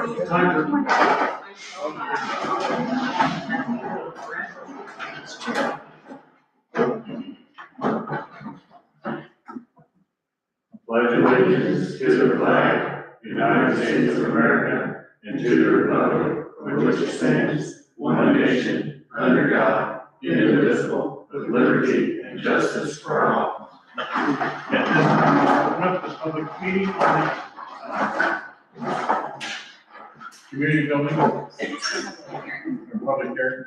Pledge allegiance to the flag, United States of America, and to the republic for which it stands, one nation, under God, indivisible, with liberty and justice for all. Open up the public meeting on the community building. Public hearing.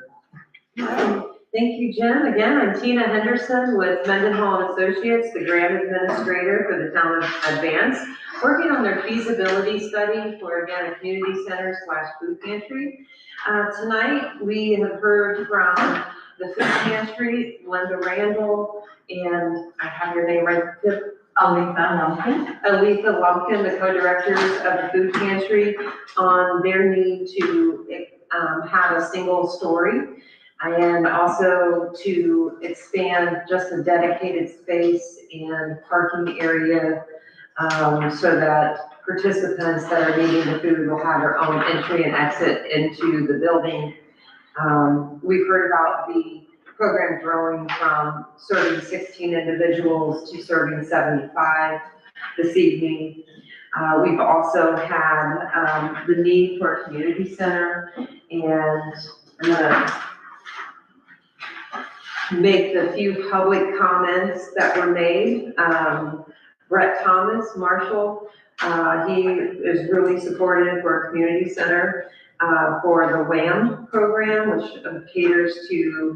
Thank you, Jim. Again, I'm Tina Henderson with Mendenhall and Associates, the grant administrator for the town of Advance, working on their feasibility study for, again, a community center / food pantry. Tonight, we have heard from the food pantry, Linda Randall, and I have your name right, Aletha Lumpkin, the co-directors of the food pantry, on their need to have a single story, and also to expand just a dedicated space and parking area so that participants that are needing the food will have their own entry and exit into the building. We've heard about the program growing from serving 16 individuals to serving 75 this evening. We've also had the need for a community center, and I'm gonna make the few public comments that were made. Brett Thomas, Marshall, he is really supportive for a community center for the WHAM program, which caters to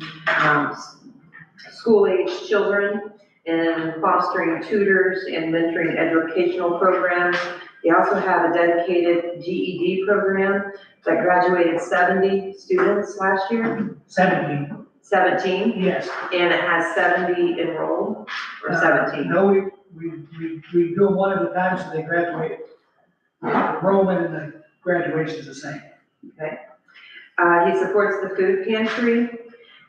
school-age children and fostering tutors and mentoring educational programs. They also have a dedicated GED program that graduated 70 students last year. 17, Yes. and it has 70 enrolled, or 17. No, we do them one at a time so they graduate. The enrollment and the graduation is the same. Okay. He supports the food pantry.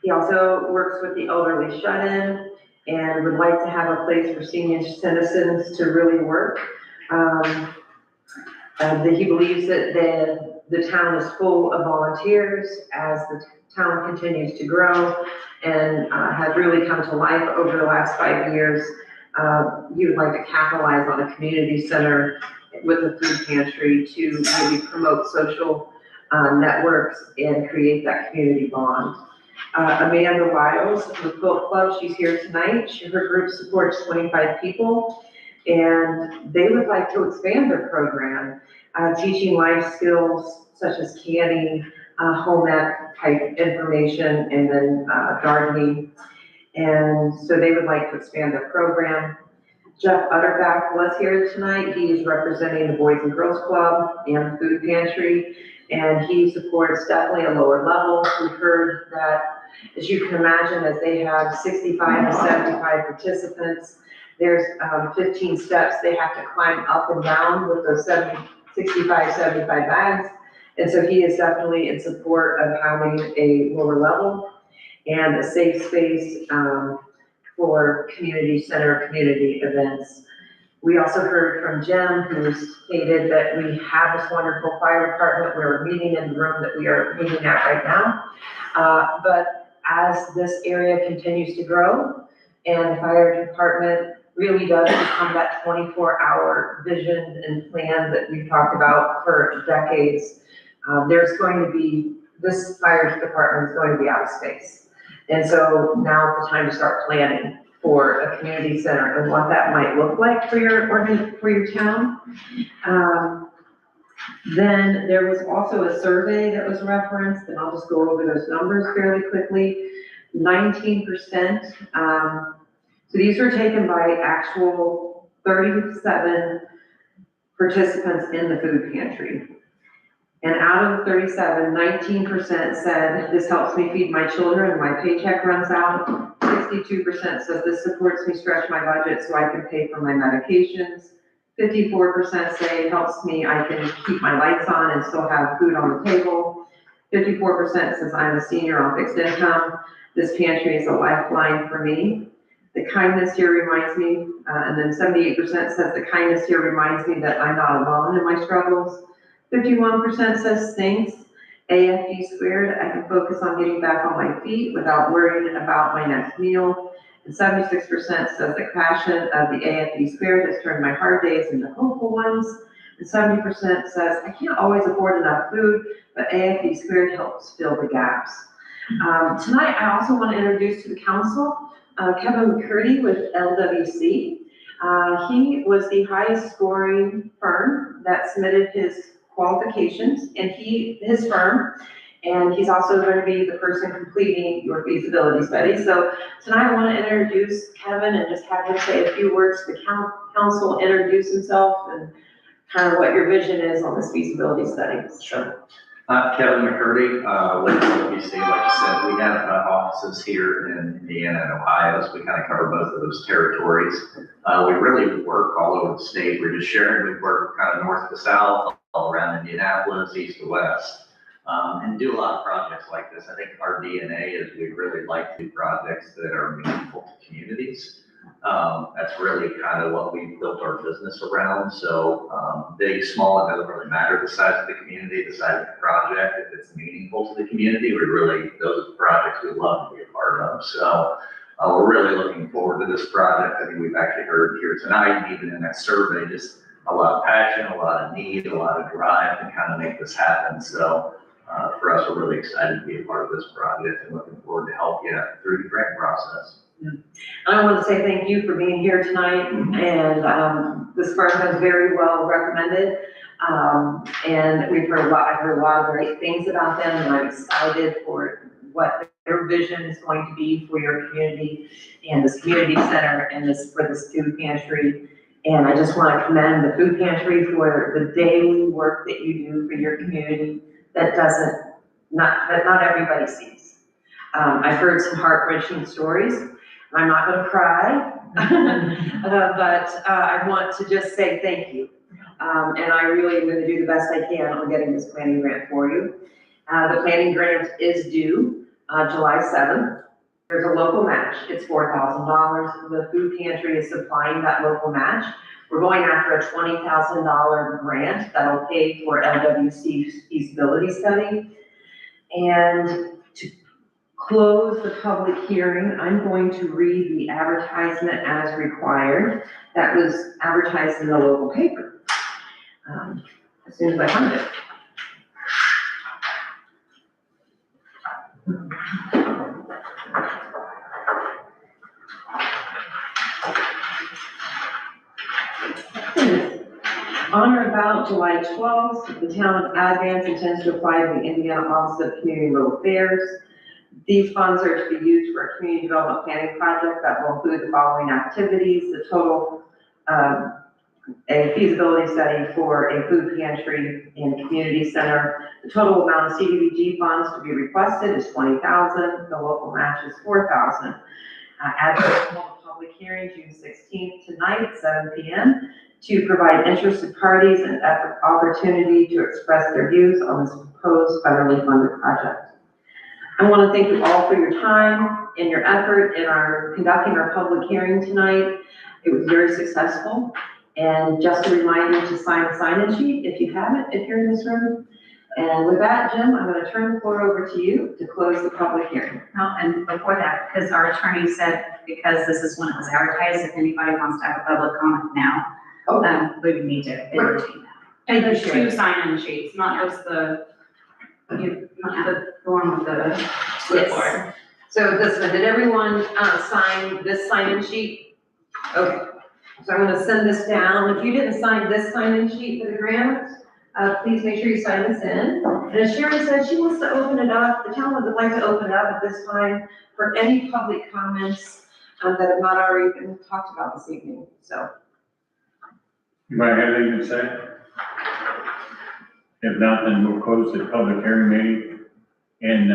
He also works with the elderly shut-in and would like to have a place for senior citizens to really work. He believes that the town is full of volunteers as the town continues to grow and has really come to life over the last 5 years. He would like to capitalize on a community center with the food pantry to maybe promote social networks and create that community bond. Amanda Wiles with Quilt Club, she's here tonight. Her group supports 25 people, and they would like to expand their program, teaching life skills such as canning, home ec type information, and then gardening. And so they would like to expand their program. Jeff Utterback was here tonight. He is representing the Boys and Girls Club and the food pantry, and he supports definitely a lower level. We've heard that, as you can imagine, as they have 65 to 75 participants, there's 15 steps they have to climb up and down with those 65, 75 bags. And so he is definitely in support of having a lower level and a safe space for community center, community events. We also heard from Jen, who stated that we have this wonderful fire department. We're meeting in the room that we are meeting at right now. But as this area continues to grow and the fire department really does become that 24-hour vision and plan that we've talked about for decades, there's going to be, this fire department is going to be out of space. And so now is the time to start planning for a community center and what that might look like for your town. Then there was also a survey that was referenced, and I'll just go over those numbers fairly quickly. 19%, so these were taken by actual 37 participants in the food pantry. And out of the 37, 19% said, this helps me feed my children when my paycheck runs out. 62% says this supports me stretch my budget so I can pay for my medications. 54% say it helps me, I can keep my lights on and still have food on the table. 54% says I'm a senior on fixed income. This pantry is a lifeline for me. The kindness here reminds me, and then 78% says the kindness here reminds me that I'm not alone in my struggles. 51% says thanks, AFD squared, I can focus on getting back on my feet without worrying about my next meal. And 76% says the passion of the AFD squared has turned my hard days into hopeful ones. And 70% says, I can't always afford enough food, but AFD squared helps fill the gaps. Tonight, I also want to introduce to the council, Kevin McCurdy with LWC. He was the highest scoring firm that submitted his qualifications, and his firm, and he's also going to be the person completing your feasibility study. So tonight I want to introduce Kevin and just have him say a few words to the council, introduce himself, and kind of what your vision is on this feasibility study. Sure. Kevin McCurdy, with LWC, like you said, we have offices here in Indiana and Ohio, so we kind of cover both of those territories. We really work all over the state. We're just sharing. We work kind of north to south, all around Indianapolis, east to west, and do a lot of projects like this. I think our DNA is we really like to do projects that are meaningful to communities. That's really kind of what we built our business around. So big, small, it doesn't really matter the size of the community, the size of the project. If it's meaningful to the community, those are the projects we love to be a part of. So we're really looking forward to this project. I think we've actually heard here tonight, and even in that survey, just a lot of passion, a lot of need, a lot of drive to kind of make this happen. So for us, we're really excited to be a part of this project and looking forward to help you through the grant process. I want to say thank you for being here tonight, and this firm is very well recommended, and I've heard a lot of great things about them, and I'm excited for what their vision is going to be for your community and this community center and for this food pantry. And I just want to commend the food pantry for the daily work that you do for your community that not everybody sees. I've heard some heart-wrenching stories. I'm not going to cry, but I want to just say thank you. And I really am going to do the best I can on getting this planning grant for you. The planning grant is due July 7th. There's a local match. It's $4,000. The food pantry is supplying that local match. We're going after a $20,000 grant that'll pay for LWC's feasibility study. And to close the public hearing, I'm going to read the advertisement as required that was advertised in the local paper. As soon as I find it. On or about July 12th, the town of Advance intends to apply to the Indiana Office of Community and Rural Affairs. These funds are to be used for a community development planning project that will include the following activities: the total, a feasibility study for a food pantry and community center. The total amount of CDBG funds to be requested is $20,000. The local match is $4,000. Address to hold a public hearing June 16th tonight at 7 p.m. to provide interested parties an opportunity to express their views on this proposed federally funded project. I want to thank you all for your time and your effort in conducting our public hearing tonight. It was very successful. And just a reminder to sign the sign-in sheet if you haven't, if you're in this room. And with that, Jim, I'm going to turn the floor over to you to close the public hearing. Well, and before that, because our attorney said, because this is when it was advertised, if anybody wants to have a public comment now, we would need to entertain that. And there's two sign-in sheets, not just the one with the clipboard. So this one, did everyone sign this sign-in sheet? Okay. So I'm going to send this down. If you didn't sign this sign-in sheet for the grant, please make sure you sign this in. And as Sharon said, she wants to open it up. The town would like to open it up at this time for any public comments that have not already been talked about this evening. So. You might have anything to say? If not, then we'll close the public hearing meeting and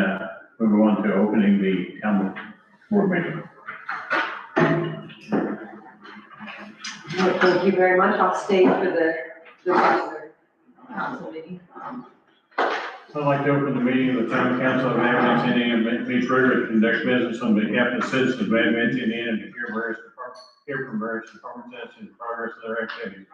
we'll go on to opening the town board meeting. Well, thank you very much. I'll stay for the rest of the council meeting. I'd like to open the meeting of the town council of Advance, Indiana, meets regularly to conduct business on behalf of the citizens of Advance, Indiana, to hear from various departments as to the progress of their activities.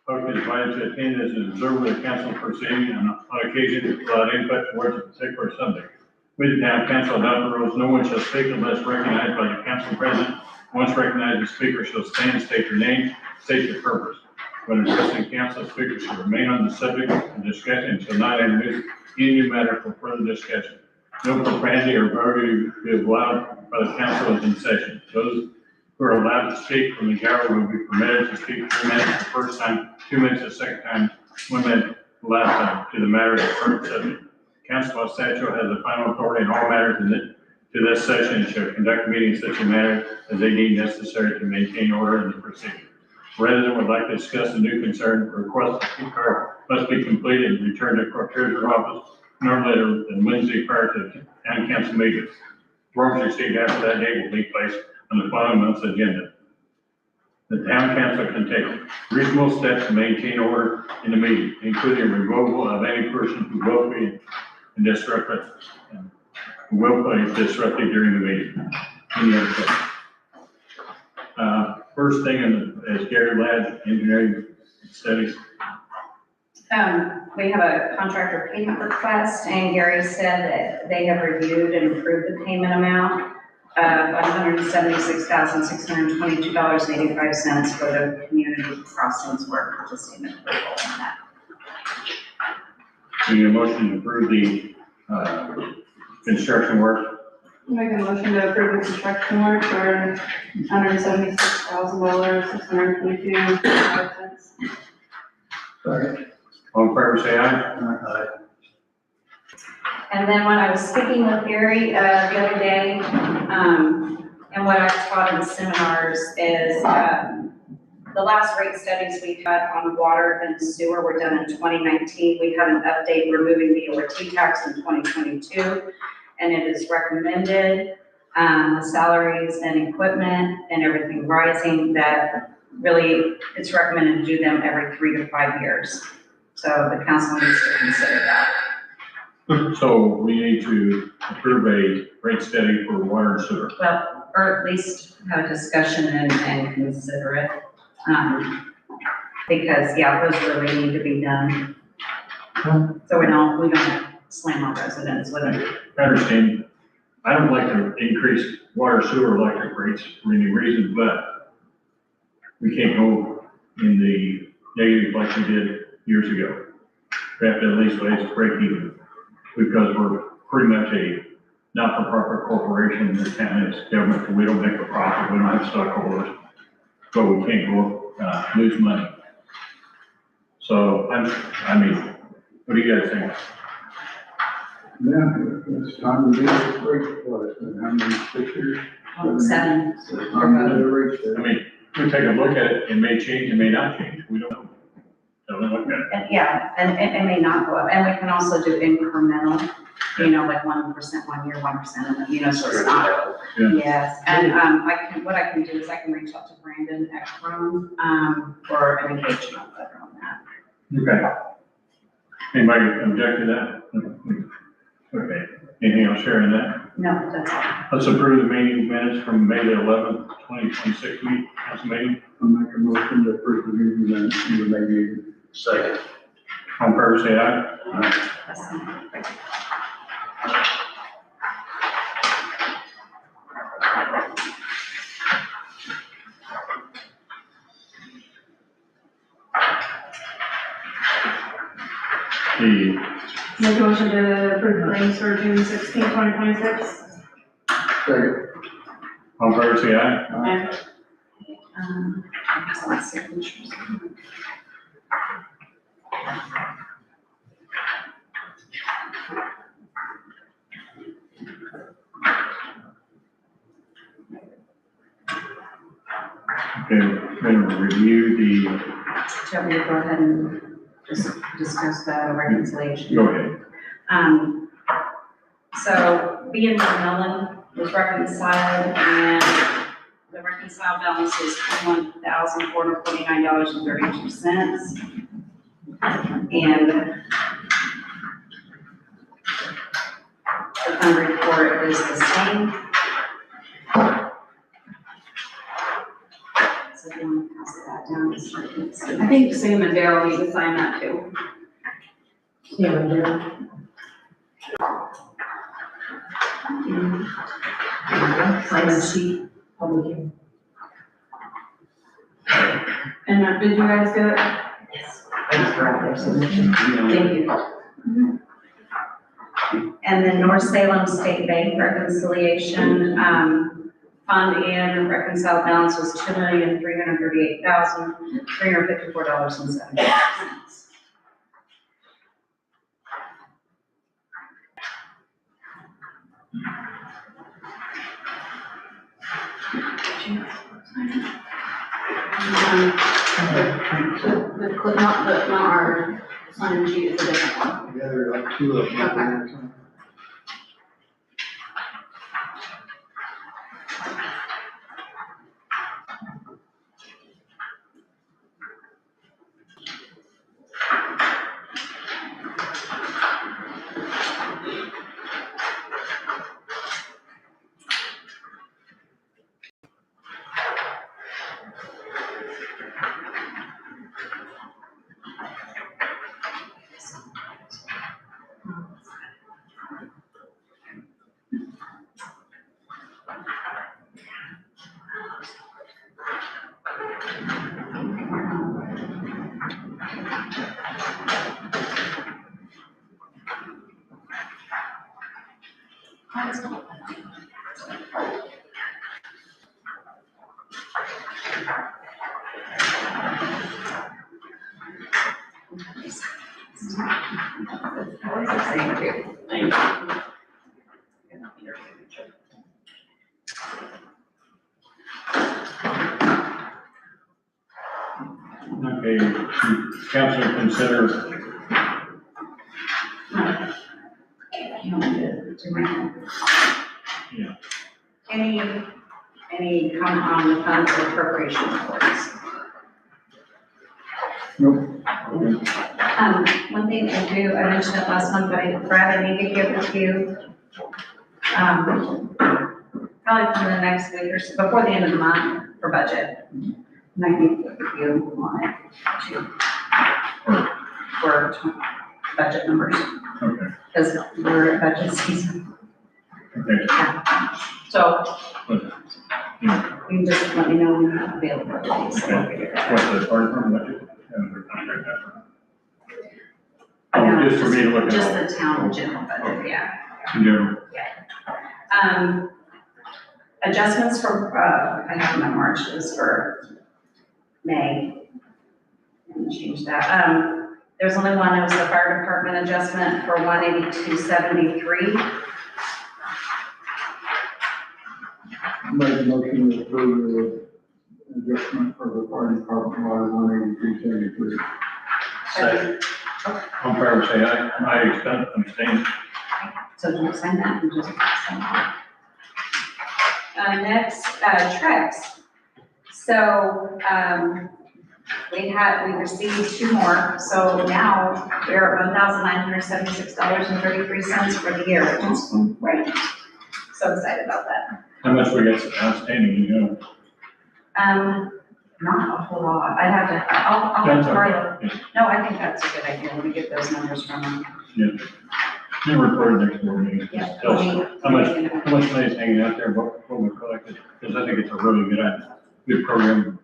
Public is invited to attend as an observer of the council proceeding on occasion without input towards a particular subject. With the town council adopt the rules, no one shall speak unless recognized by the council president. Once recognized, the speaker shall stand, state your name, state your purpose. When addressing council, the speaker should remain on the subject of discussion and shall not introduce any new matter for further discussion. No profanity or vulgarity is allowed by the council is in session. Those who are allowed to speak from the gallery will be permitted to speak 3 minutes the first time, 2 minutes the second time, 1 minute the last time to the matter of the current subject. Council by statute has the final authority in all matters to this session and shall conduct meetings in such a manner as they deem necessary to maintain order in the proceeding. Resident would like to discuss a new concern, request must be completed and returned to clerk treasurer's office no later than Wednesday prior to the town council meeting. Forms received after that date will be placed on the following month's agenda. The town council can take reasonable steps to maintain order in the meeting, including removal of any person who will be disruptive during the meeting. Any other questions? First thing is Gary Ladd, engineering studies. We have a contractor payment request, and Gary said that they have reviewed and approved the payment amount of $176,622.85 for the community crossings work. Just need approval on that. Need a motion to approve the construction work. Make a motion to approve the construction work for $176,622.05. Sorry. All in favor, say aye. Aye. And then when I was speaking with Gary, the other day, and what I taught in seminars is, the last rate studies we've had on water and sewer were done in 2019. We had an update removing the ORT tax in 2022, and it is recommended, with salaries and equipment and everything rising, that really it's recommended to do them every 3 to 5 years. So the council needs to consider that. So we need to approve a rate study for water and sewer. Well, or at least have a discussion and consider it. Because, yeah, those really need to be done. So we don't slam our residents with it. I understand. I don't like to increase water, sewer, electric rates for any reason, but we can't go in the negative like we did years ago. We have to at least raise break even, because we're pretty much a not-for-profit corporation in the town. It's government, so we don't make a profit, we don't have stockholders, but we can't go lose money. So, I mean, what do you guys think? Yeah, it's time to do this break, what, it's been how many, 6 years? 7. So it's time to do a break I there. mean, we take a look at it, it may change, it may not change, we don't know. So we look at it. And yeah, and it may not go up, and we can also do incremental, like 1% 1 year, 1%, so it's not. Yeah. Yes, and, what I can do is I can reach out to Brandon Ekstrom, for an engagement letter on that. Okay. Anybody object to that? Okay. Anything else sharing that? No, that's all. Let's approve the meeting minutes from May the 11th, 2026 week, council meeting. I'll make a motion to approve the meeting minutes from the May meeting. Second. All in favor, say aye. That's Make a motion to approve the claims for June 16, 2026. Second. All in favor, say aye. Let's see, signatures. Okay, we're going to review the, Shall we go ahead and just discuss the reconciliation? go ahead. So B and Mellon was reconciled, and the reconciled balance is $21,449.32. And the fund report is the same. So if you want to pass that down, it's like it's- I think think Sam and Daryl need to sign that too. Yeah, we do. Sign the sheet, public hearing. And did you guys get it? Yes. I just brought their submission. Thank you. And then North Salem State Bank reconciliation, fund in reconciled balance was $2,338,354.70. Not our sign sheet, it's a different one. Yeah, there are like two of them. Okay, council consider, You don't need to remember. yeah, Any comment on the funds or appropriation reports? Nope. One thing I do, I mentioned it last month, but Brad, I need to give it to you. Probably for the next week or so, before the end of the month for budget. And I need to give you on it too. For budget numbers, okay, because we're at budget season. okay. So Yeah. you can just let me know when you're available. So we'll figure that out. What's the department budget? Oh, just for me to look at. Just the town general budget, yeah. General. Adjustments for, I have my March is for May. And change that. There's only one, it was the fire department adjustment for 182.73. Make a motion to approve the adjustment for the fire department water 183.73. Second. On fair, say aye. Aye, abstain. So don't sign that, and just sign that. Next, Trex. So, we received two more, so now we're at $1,976.33 for the year, which is great. So excited about that. How much we got outstanding, you know? Not a whole lot. I'd have to, I'll That's tomorrow. okay. No, I think that's a good idea. Let me get those numbers from them. You report next board meeting. Yeah. Tell us how much money is hanging out there, what we collected, because I think it's a really good program.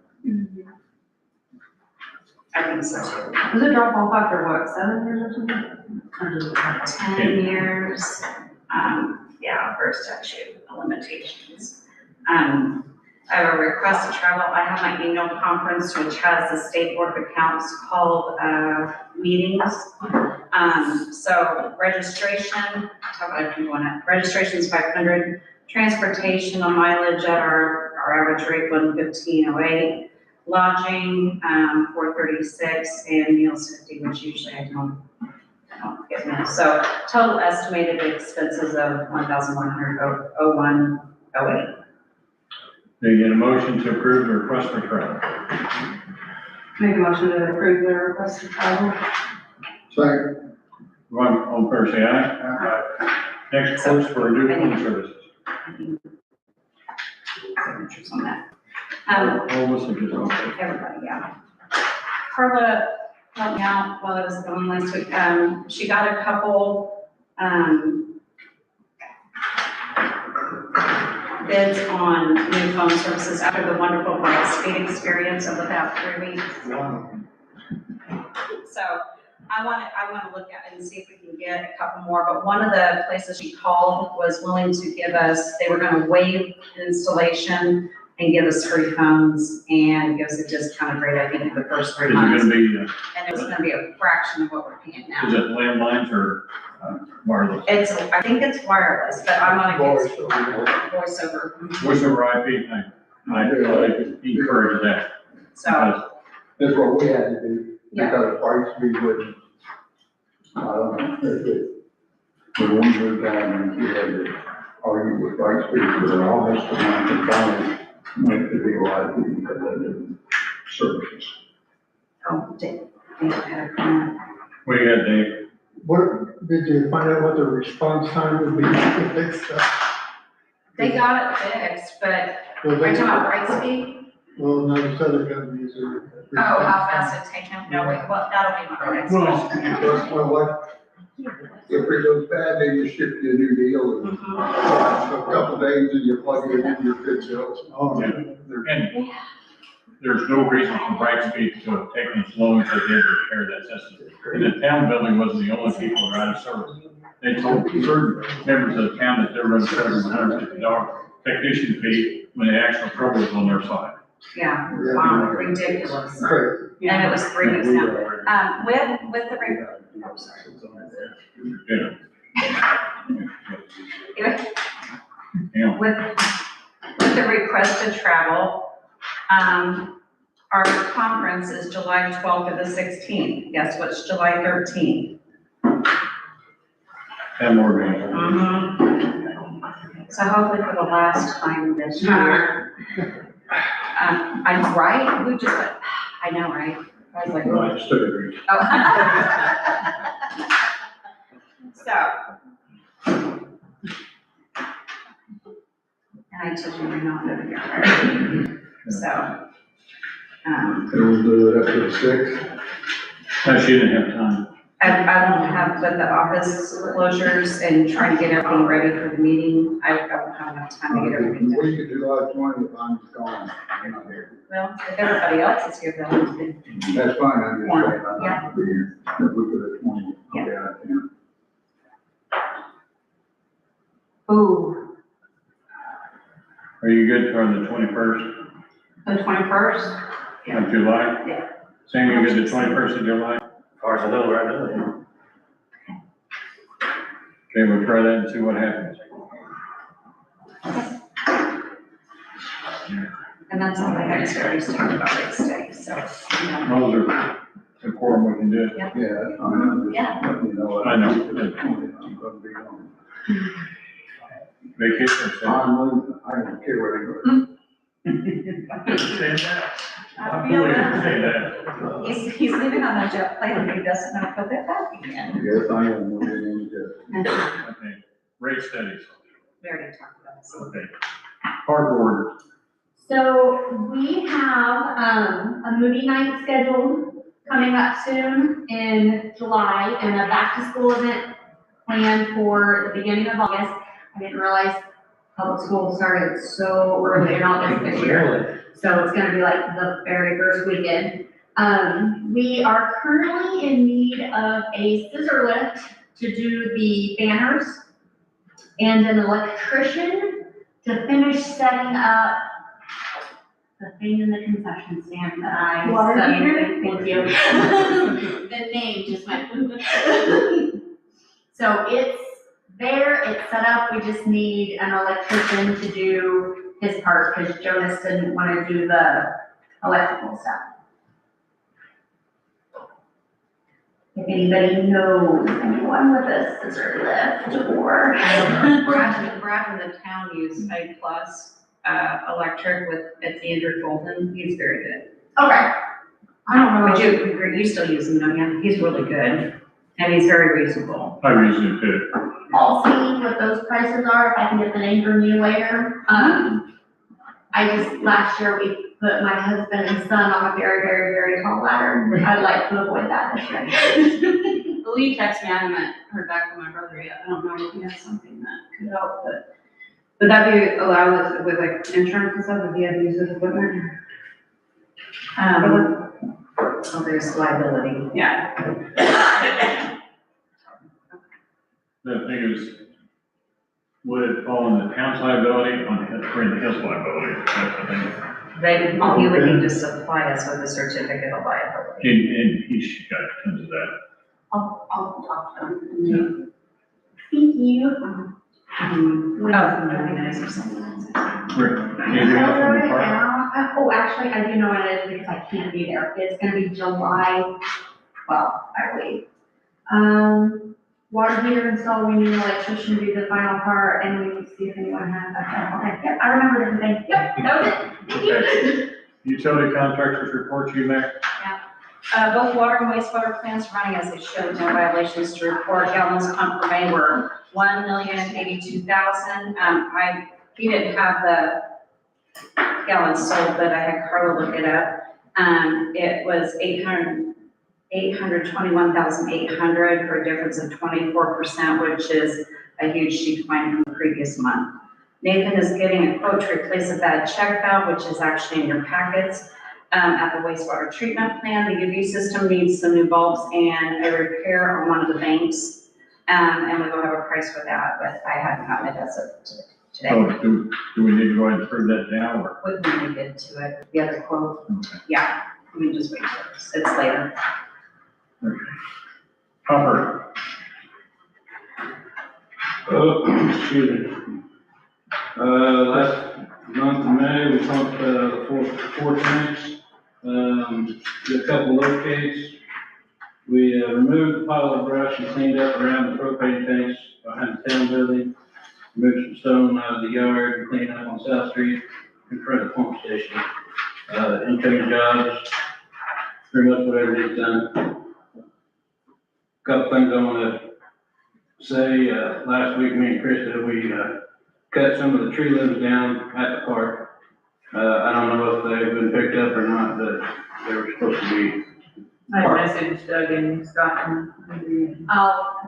I think so too. Does it drop off after what, 7 years or something? Or does it have 10 years, yeah, for statute of limitations. I have a request to travel. I have my annual conference, which has the State Board of Accounts called, meetings. So registration, how about if you want it? Registration is $500. Transportation on mileage at our average rate, $115.08. Lodging, $436, and meals $50, which usually I don't get meals. So total estimated expenses of $1,101.08. Do you get a motion to approve the request for travel? Make a motion to approve the request to travel. Second. On fair, say aye. Next, quotes for new phone services. Signatures on that. All of us are just okay. Everybody, yeah. Carla helped me out while I was gone last week. She got a couple, bids on new phone services after the wonderful Brightspeed experience of the past 3 weeks. So I want to look at it and see if we can get a couple more, but one of the places she called was willing to give us, they were going to waive installation and give us free phones and give us a discounted rate, I think, for the first 3 Is it months. gonna be, And it was going to be a fraction of what we're paying is now. it landlines or wireless? I think it's wireless, but I'm gonna get voice over. Voice over IP, I encourage that. So, That's what we had to do, Yeah. because Brightspeed wouldn't, I don't know, when we moved down and we had to argue with Brightspeed, but almost a month and finally went to VoIP because of the services. oh, Dave had a comment. What do you got, Dave? What, did you find out what the response time would be to fix that? They got it fixed, but are you talking about Brightspeed? Well, no, this other companies are. Oh, how fast it take him? No, wait, well, that'll be my next question. Well, what, if it goes bad, they just ship you a new deal, and Mhm. a couple days and you plug it in, you're good to go. And there's no reason for Brightspeed to have taken as long as they did to repair that system. And the town building wasn't the only people that were out of service. They told certain members of the town that they were going to charge them $150 technician fee when the actual trouble was on their side. Yeah, wow, ridiculous. Great. And it was 3 weeks now. With the, oh, sorry. Yeah. Yeah. With the requested travel, our conference is July 12th to the 16th. Guess what's July 13th? Have more meetings. So hopefully for the last time this year. I'm right, we just, I know, right? I was like, No, I still agree. oh. So. And I told you we're not living here, right? So. And we'll do it up to 6. No, she didn't have time. I don't have, with the office closures and trying to get everything ready for the meeting, I don't have enough time to get everything done. We could do July 20th, I'm gone. I'm not here. Well, if everybody else is here, then. That's fine, I'm just saying, I'm Yeah. not gonna be here. If we could have 20th, okay, I can. Ooh, Are you good for the 21st the 21st? of July? Yeah. Same, you good the 21st of July? As far as I know right now, Okay, we'll try that and see what happens. And that's all I had to already talked about race day, so, you know. Those are the quorum, we can do it. Yeah, that's fine, I'm just Yeah. letting you know. what I know. I'm gonna be on. Vacation, so. I don't care where they go. Say that. I I'm feel fully that. say that. He's living on a jet plane and he doesn't know how to get back again. Yes, I am, we're getting into Okay, rate studies. We already talked about this. Okay. Hardboard, So we have, a movie night scheduled coming up soon in July and a back-to-school event planned for the beginning of August. I didn't realize public school started so early in August this year. So it's gonna be like the very first weekend. We are currently in need of a scissor lift to do the banners and an electrician to finish setting up the thing in the concession stand that I. Water suddenly- Thank you. The name just went. So it's there, it's set up, we just need an electrician to do his part, because Jonas didn't want to do the electrical stuff. If anybody knows anyone with a scissor lift or. Brad in the town used A Plus, electric with, it's Andrew Fulton, he's very good. Okay. I don't know. But you still use him, don't you? He's really good, and he's very reasonable. I usually do. I'll see what those prices are, if I can get the name from you later. I just, last year, we put my husband and son on a very, very, very tall ladder. I'd like to avoid that this year. Will you text me? I haven't heard back from my brother yet. I don't know if he has something that could help, but would that be allowed with like insurance and stuff if he had to use his equipment? So there's liability. Yeah. The thing is, would it fall on the town's liability, on the hill's liability? That's the thing. He would need to supply us with a certificate of liability. And he's got tons of that. I'll talk to him. Thank you. That'd be nice or something. Rick, anything else on the part? Oh, actually, I do know what it is because I can't be there. It's gonna be July 12th, I believe. Water heater install, we need an electrician to do the final part, and we need to see if anyone has that. Okay, yep, I remembered everything. Yep, that was it. Thank you. Utility contractors report you, Mac? Both water and wastewater plants running as they should, no violations to report. Gallons pumped per day were 1,082,000. He didn't have the gallons sold, but I had Carla look it up. It was 821,800 for a difference of 24%, which is a huge decline from the previous month. Nathan is getting a quote to replace a bad check valve, which is actually in your packets. At the wastewater treatment plant, the UV system needs some new bulbs and a repair on one of the banks. And we will have a price for that, but I haven't gotten it as of today. So do we need to go ahead and prove that now, or? What did we get to it? The other quote? Okay. Yeah, let me just wait for this. It's later. Okay. Hopper, Excuse me. Last month in May, we pumped, four tanks, did a couple locates. We, removed the pile of brush and cleaned up around the propane tanks behind the town building. Moved some stone out of the yard and cleaned up on South Street in front of the pump station. Incoming jobs, pretty much whatever needs done. Couple things I wanna say, last week, me and Krista, we, cut some of the tree limbs down at the park. I don't know if they've been picked up or not, but they were supposed to be. I messaged Doug and Scott and.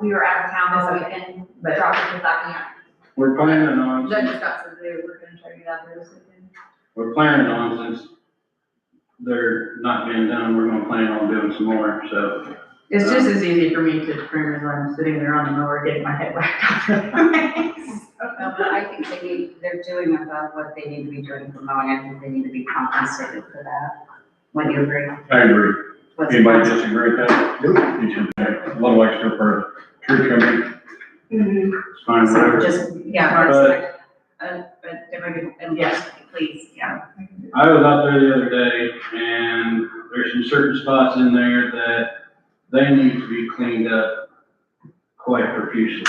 We were out of town this weekend, but dropped it this afternoon. We're planning on, Doug and Scott said they were gonna try to get out there this weekend. we're planning on, since they're not being done, we're gonna plan on doing some more, so. It's just as easy for me to trim as I'm sitting there on the mower getting my head whacked off. No, but I think they're doing about what they need to be doing for mowing. I think they need to be compensated for that. Would you agree? I agree. What's Anybody disagree with that? You should pay a little extra for tree trimming. It's fine, So whatever. just, yeah, but everybody, and yes, please, yeah. I was out there the other day, and there's some certain spots in there that they need to be cleaned up quite profusely.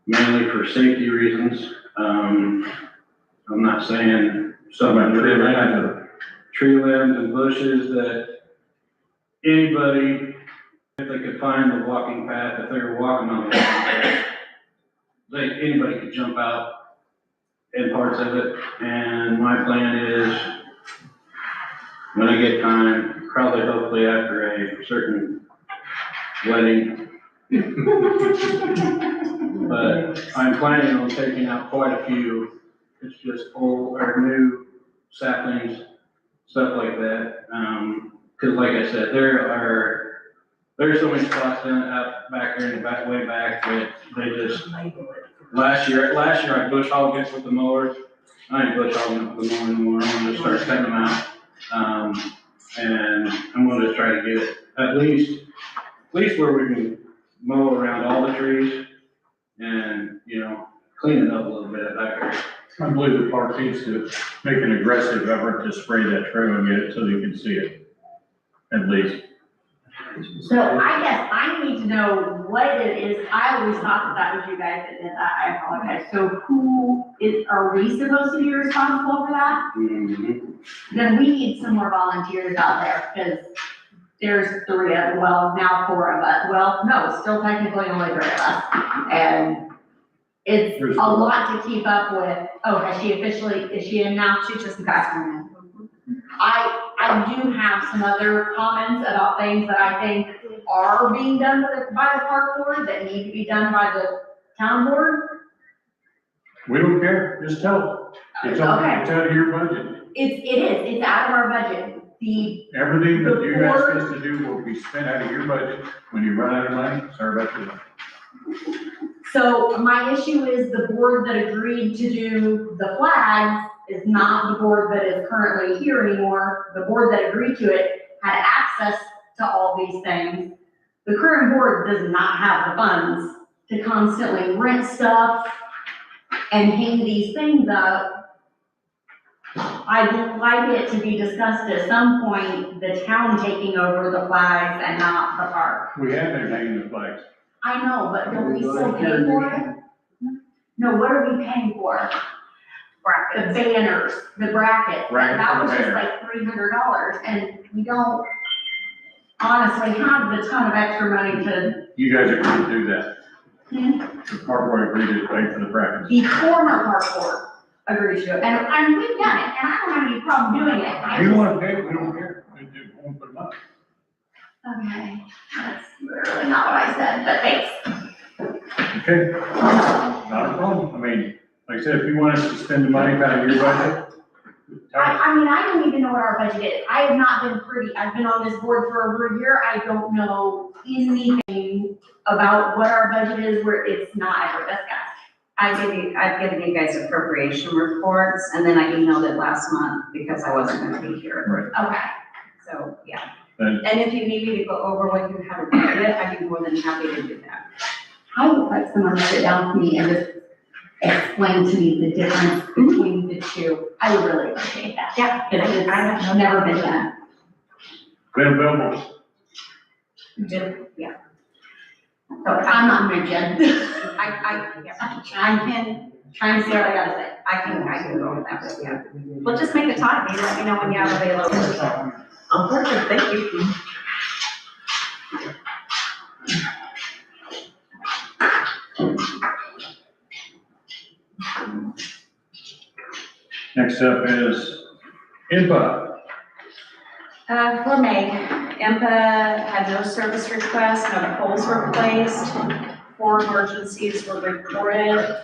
Mainly for safety reasons. I'm not saying somebody tree limbs and bushes that anybody, if they could find the walking path, if they were walking on the walking path, anybody could jump out in parts of it. And my plan is, when I get time, probably hopefully after a certain wedding, but I'm planning on taking out quite a few. It's just old or new saplings, stuff like that. Cause like I said, there's so many spots out back there in the back, way back, that they just, last year I bush hogged it with the mower. I ain't bush hogging it with the mower anymore. I'm gonna start cutting them out. And I'm gonna try to get it at least where we can mow around all the trees and, clean it up a little bit back there. I believe the park needs to make an aggressive effort to spray that trail and get it so you can see it, at least. So I guess I need to know what it is. I always thought that was you guys that did that. I apologize. So are we supposed to be responsible for that? Then we need some more volunteers out there, because there's 3 of, well, now 4 of us. Well, no, still technically only 3 of us. And it's a lot to keep up with. Oh, is she in now? She just got one I do have some other comments about things that I think are being done by the park board that need to be done by the town board. We don't care, just tell them. It's Okay. it's out of your budget. It's out of our budget. Everything that you ask us to do will be spent out of your budget. When you run out of money, sorry about that. So my issue is the board that agreed to do the flags is not the board that is currently here anymore. The board that agreed to it had access to all these things. The current board does not have the funds to constantly rent stuff and hang these things up. I'd like it to be discussed at some point, the town taking over the flags and not the park. We have been hanging the flags. I know, but don't we still pay for it? No, what are we paying for? The banners, the brackets, that was just like $300, and we don't honestly have the ton of extra money to. You guys agreed to do that. The park board agreed to pay for the brackets. The former park board agreed to it, and we've done it, and I don't have any problem doing it. If you want to pay it, we don't care. We won't put them up. Okay, that's literally not what I said, but thanks. Okay, not a problem. I mean, like I said, if you want us to spend the money out of your budget, tell us. I mean, I don't even know what our budget is. I have not been privy. I've been on this board for over a year. I don't know anything about what our budget is, where it's not ever discussed. I've given you guys appropriation reports, and then I emailed it last month because I wasn't gonna be here. Okay. So, yeah. And And if you need me to go over with you how to do it, I'd be more than happy to do that. I would like someone to sit down with me and just explain to me the difference between the two. I would really appreciate that. Yeah. Because it's never been done. Glenn Belmont, Yeah. So I'm not gonna judge. I can, Trying to see what I gotta say. I can go over that with you. Well, just make a time, maybe let me know when you have available. Perfect, thank you. next up is IMPA. For Meg, IMPA had no service requests, no poles were placed, 4 emergencies were reported.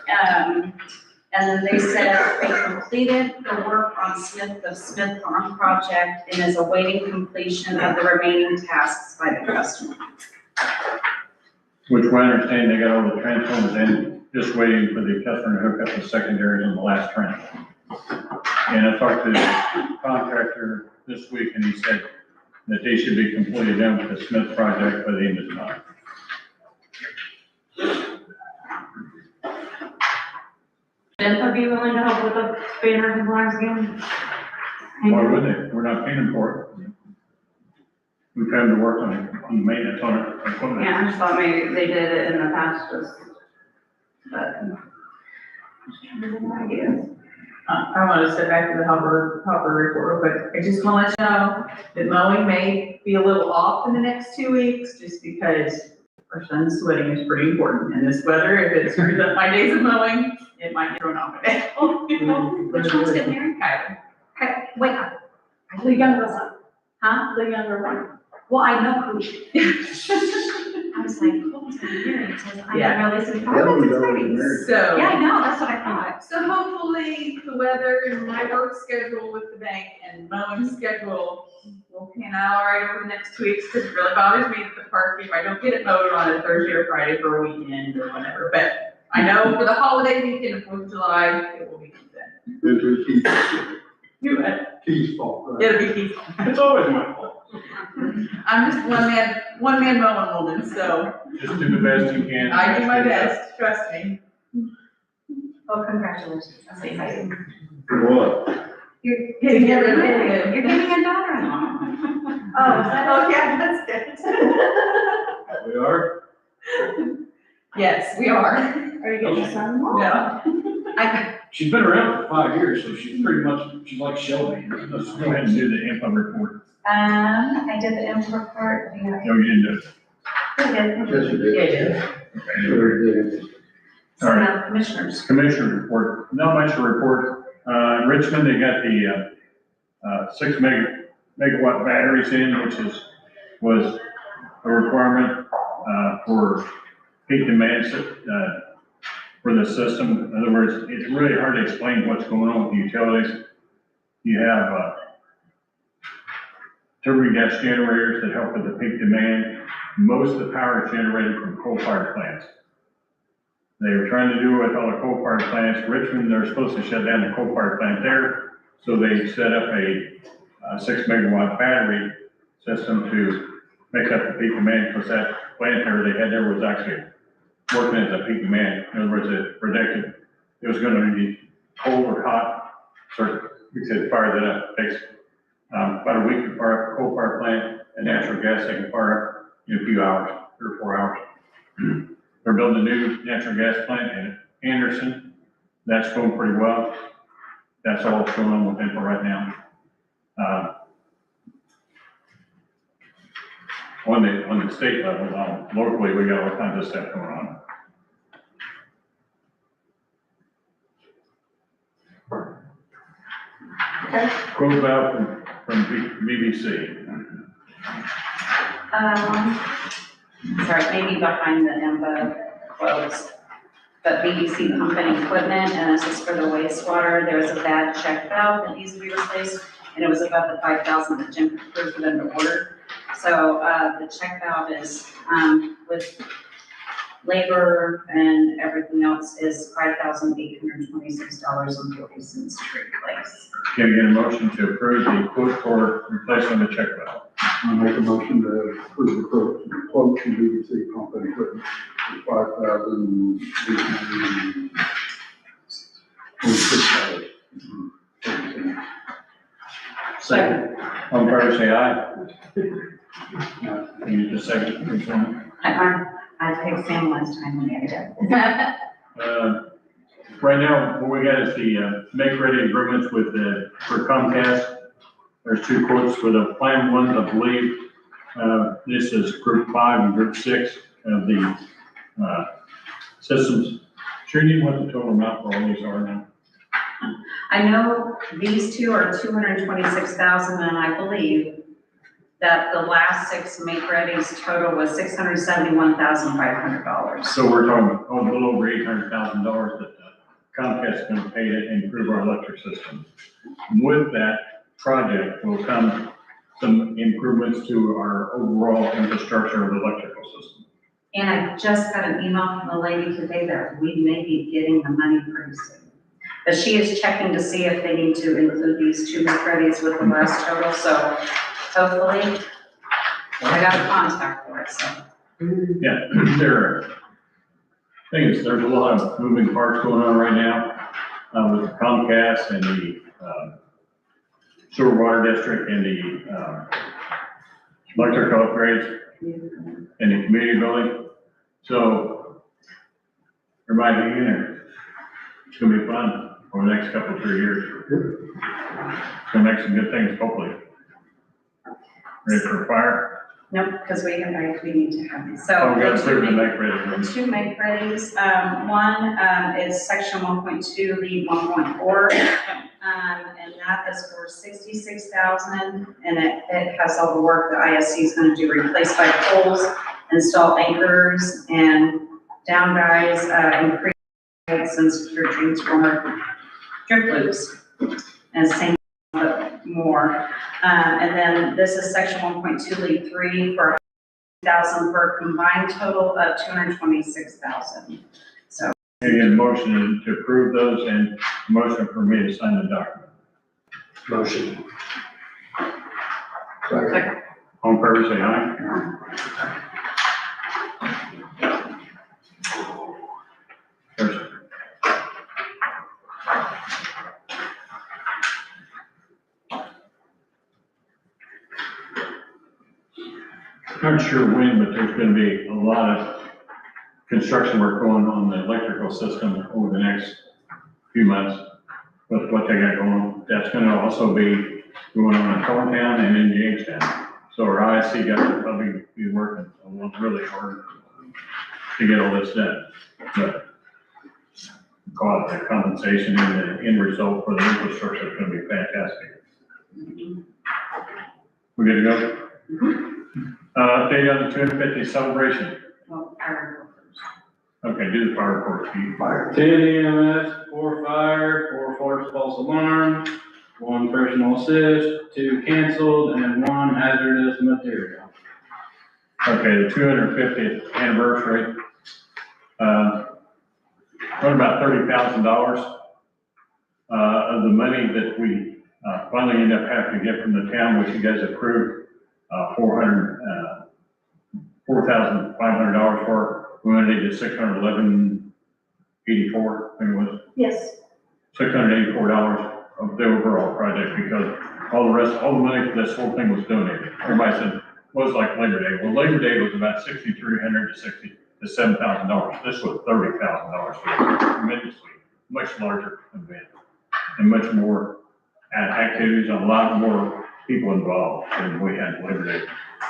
And then they said they completed the work on the Smith Farm project and is awaiting completion of the remaining tasks by the customer. Which we understand they got all the transformers in, just waiting for the customer to hook up the secondaries on the last transformer. And I talked to the contractor this week and he said that they should be completed done with the Smith project by the end of the month. IMPA be willing to help with the banners and flags again? Why would they? We're not paying them for it. We pay them to work on the maintenance on it. equipment. Yeah, I just thought maybe they did it in the past, but. Just trying to think of ideas. I want to step back to the Hopper report real quick. I just want to let you know that mowing may be a little off in the next 2 weeks, just because our son's sweating is pretty important in this weather. If it screws up my days of mowing, it might get thrown off a day. Which one's getting married? Kyler. Okay, wait up. The younger one. Huh? The younger one. Well, I know who. I was like, who's getting married? I Yeah. didn't realize it. Oh, that's exciting. So. Yeah, I know, that's what I thought. So hopefully the weather and my work schedule with the bank and mowing schedule will pan out all right over the next 2 weeks, because it really bothers me that the park, if I don't get it mowed on a Thursday or Friday for a weekend or whatever, but I know for the holiday weekend of 4th of July, it will be then. Into Keith's, You, Keith's fault, right? it'll be Keith's. It's always my fault. I'm just one man mowing woman, so Just do the best you can. I do my best, trust me. Well, congratulations. That's exciting. What? You're Getting getting married. you're getting a daughter-in-law. Oh, yeah, that's good. We are? Yes, we are. Are you getting a son-in-law? No. She's been around for 5 years, so she's pretty much, she's like Shelby. Let's go ahead and do the IMPA report. I did the IMPA report. Yeah. No, you didn't do it. Yes, you did. Yeah, yeah. Sure did. So now commissioners. Commissioner report, not much to report. Richmond, they got the, megawatt batteries in, was a requirement, for peak demand, for the system. In other words, it's really hard to explain what's going on with the utilities. You have, turbine gas generators that help with the peak demand. Most of the power is generated from coal-fired plants. They were trying to do it with all the coal-fired plants. Richmond, they're supposed to shut down the coal-fired plant there, so they set up a 6 megawatt battery system to make up the peak demand, because that plant there they had there was actually working as a peak demand. In other words, it predicted it was gonna be cold or hot, so we said fire that up. It takes about a week to fire up a coal-fired plant, and natural gas they can fire up in a few hours, 3 or 4 hours. They're building a new natural gas plant in Anderson. That's going pretty well. That's all that's going on with them right now. On the state level, locally, we got all kinds of stuff going on. Okay. Quote about from BBC. Sorry, maybe behind the info quotes, but BBC pumping equipment, and this is for the wastewater. There's a bad check valve that needs to be replaced, and it was above the 5,000 that Jim approved for them to order. So, the check valve is, with labor and everything else is $5,826.40 to replace. Can we get a motion to approve the quote for replacement of the check valve? I make a motion to approve the quote from BBC Company Equipment for $5,026. Second. All in favor, say aye. You need a second, which one? I picked Sam last time when he had it. Right now, what we got is the make ready agreements with for Comcast. There's 2 quotes for the plan ones, I believe. This is group 5 and group 6 of the systems. Sure, you know what the total amount for all these are now? I know these 2 are 226,000, and I believe that the last 6 make-readies total was $671,500. So we're talking a little over $800,000 that Comcast is going to pay to improve our electric system. With that project will come some improvements to our overall infrastructure of the electrical system. And I just got an email from the lady today that we may be getting the money pretty soon. But she is checking to see if they need to include these 2 make-readies with the last total, so hopefully, I got a contact for it, so. Yeah, there's a lot of moving parts going on right now with Comcast and the sewer water district and the electrical upgrades and the community building. So everybody hang in there. It's gonna be fun for the next couple of 3 years. It's gonna make some good things, hopefully. Ready for a fire? Nope, because we need to have these. Oh, So we got the to prove the 2 make ready. the 2 make-readies, one is section 1.2, lead 1.4. And that is for $66,000, and it has all the work the ISC is going to do, replace by poles, install anchors and down guys, increase lights and secure transformer drip loops, and same but more. And then this is section 1.2, lead 3 for $1,000 for a combined total of $226,000. So. Any motion to approve those and motion for me to sign the document. Motion. Second. All in favor, say aye. There's- Not sure when, but there's gonna be a lot of construction work going on the electrical system over the next few months with what they got going on. That's gonna also be going on in Thorntown and in Jamestown. So our ISC guys will probably be working really hard to get all this done. But call it the compensation and the end result for the infrastructure is gonna be fantastic. We good to go? Update on the 250 celebration. Well, fire workers. Okay, do the fire report, Chief. Fire. 10 EMS, 4 fire, 4 forced false alarm, 1 personal assist, 2 canceled, and 1 hazardous material. Okay, the 250th anniversary. What about $30,000 of the money that we finally end up having to get from the town, which you guys approved, $4,500 for. We only needed $611.84, I think it was. Yes. $684 of the overall project, because all the money for this whole thing was donated. Everybody said, was like Labor Day. Well, Labor Day was about $6,300 to $7,000. This was $30,000, tremendously, much larger event, and much more activities, a lot more people involved than we had Labor Day.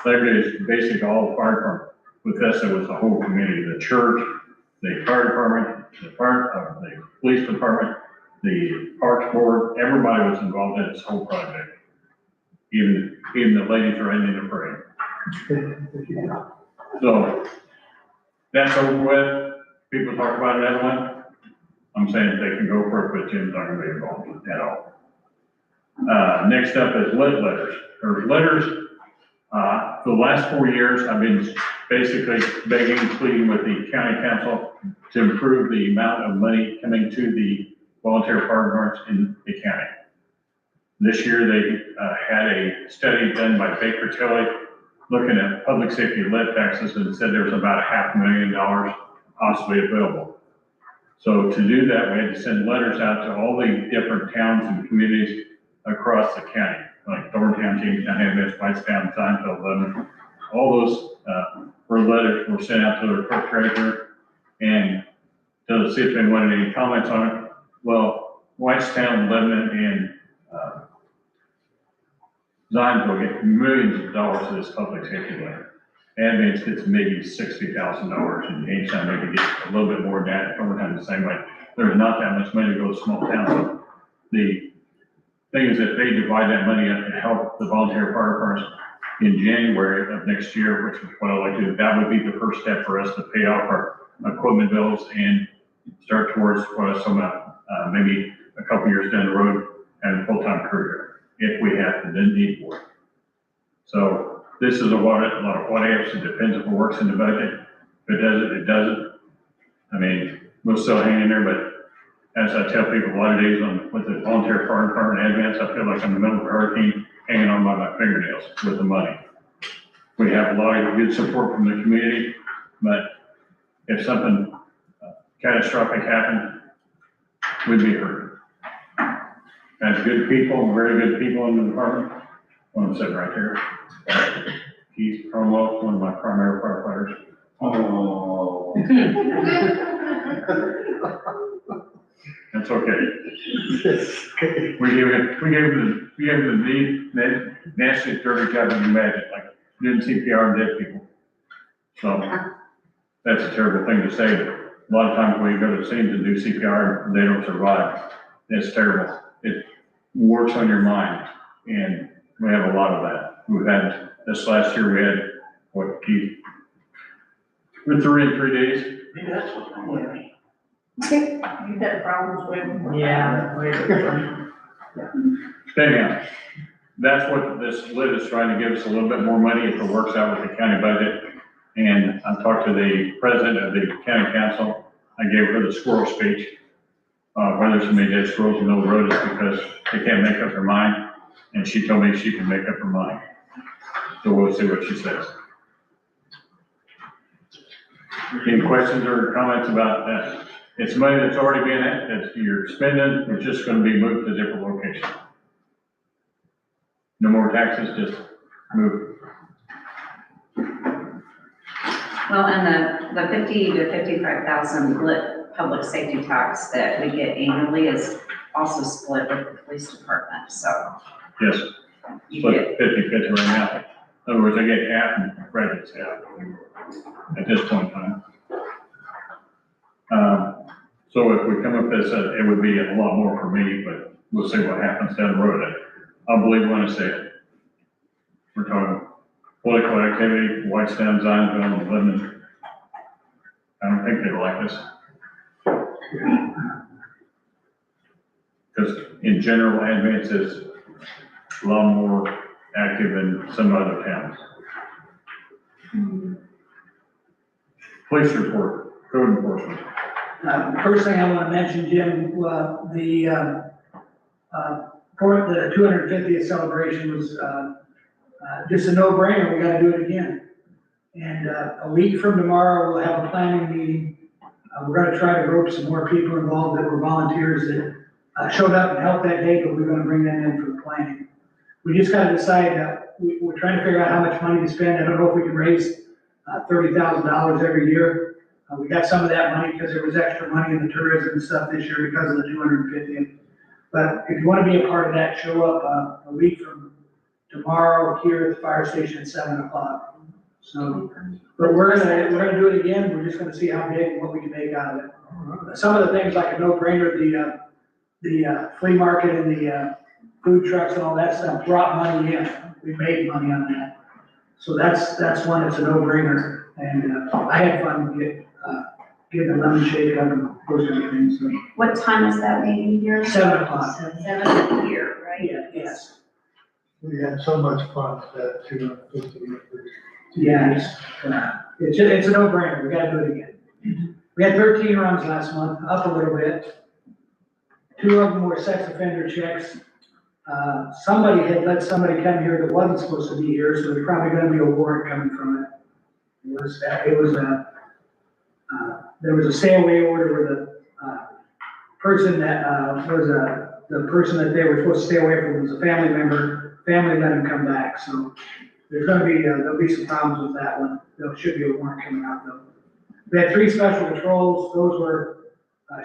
Labor Day is basically all the fire department. With us, it was the whole community, the church, the fire department, the police department, the parks board, everybody was involved in this whole project. Even the ladies are ending the parade. So that's over with. People talk about another one. I'm saying they can go for it, but Jim's not gonna be involved at all. Next up is lit letters. There's letters. For the last 4 years, I've been basically begging, pleading with the county council to improve the amount of money coming to the volunteer fire departments in the county. This year, they had a study done by Baker Tilly looking at public safety lit taxes and said there was about $500,000 possibly available. So to do that, we had to send letters out to all the different towns and communities across the county, like Thorntown, Jamestown, Hannibal, Whitestown, Seinfeld, Lebanon. All those letters were sent out to the clerk treasurer and to see if they wanted any comments on it. Well, Whitestown, Lebanon, and Zionsville get millions of dollars of this public safety letter. Advance gets maybe $60,000, and Jamestown maybe gets a little bit more than that, Thorntown the same way. There's not that much money to go to small towns. So the thing is, if they divide that money up to help the volunteer fire departments in January of next year, which is what I like to do, that would be the first step for us to pay off our equipment bills and start towards what I was talking about, maybe a couple years down the road, and a full-time career if we have to then need more. So this is a lot of what ifs. It depends if it works in the budget. If it doesn't, it doesn't. I mean, we'll still hang in there, but as I tell people, a lot of days with the volunteer fire department advance, I feel like I'm in the middle of a hurricane hanging on by my fingernails with the money. We have a lot of good support from the community, but if something catastrophic happened, we'd be hurt. As good people, very good people in the department. One sitting right here. Keith Cromwell, one of my primary firefighters. Oh. That's okay. We gave him the nastiest dirty job you can imagine, like doing CPR on dead people. So that's a terrible thing to say. A lot of times when you go to scenes and do CPR, they don't survive. It's terrible. It works on your mind, and we have a lot of that. We've had, this last year, we had, what, Keith? We're 3 in 3 days. Maybe that's what's wrong with me. You've had problems with. Yeah. Anyhow, that's what this lit is trying to give us, a little bit more money if it works out with the county budget. And I talked to the president of the county council. I gave her the squirrel speech. Whether somebody dead squirrels in the middle of the road is because they can't make up their mind. And she told me she can make up her mind. So we'll see what she says. Any questions or comments about that? It's money that's already been, that you're spending, it's just gonna be moved to a different location. No more taxes, just move. Well, and the 50 to 55,000 lit public safety tax that we get annually is also split with the police department, so. Yes, You split get, 50-50 right now. In other words, I get half and Fred gets half at this point in time. So if we come up with this, it would be a lot more for me, but we'll see what happens down the road. I believe when I say it. We're talking political activity, Whitestone, Zionsville, and Lebanon. I don't think they like us. Because in general, Advance is a lot more active than some other towns. Police report, code enforcement. First thing I want to mention, Jim, for the 250th celebration was just a no-brainer. We got to do it again. And a week from tomorrow, we'll have a planning meeting. We're going to try to rope some more people involved that were volunteers that showed up and helped that day, but we're going to bring them in for the planning. We just got to decide, we're trying to figure out how much money to spend. I don't know if we can raise $30,000 every year. We got some of that money because there was extra money in the tourism and stuff this year because of the 250th. But if you want to be a part of that, show up a week from tomorrow here at the fire station at 7 o'clock. So, but we're gonna do it again. We're just gonna see how big and what we can make out of it. Some of the things like a no-brainer, the flea market and the food trucks and all that stuff brought money in. We made money on that. So that's one that's a no-brainer. And I had fun getting a lemon shake out of those kind of things. So. What time is that meeting here? 7 o'clock. 7 here, right? Yeah, yes. We had so much fun at that 250 anniversary. Yeah, it's a no-brainer. We gotta do it again. We had 13 runs last month, up a little bit. 2 of them were sex offender checks. Somebody had let somebody come here that wasn't supposed to be here, so there's probably gonna be a warrant coming from it. There was a stay away order where the person that the person that they were supposed to stay away from was a family member. Family let him come back, so there's gonna be there'll be some problems with that one. There should be a warrant coming out though. We had 3 special patrols. Those were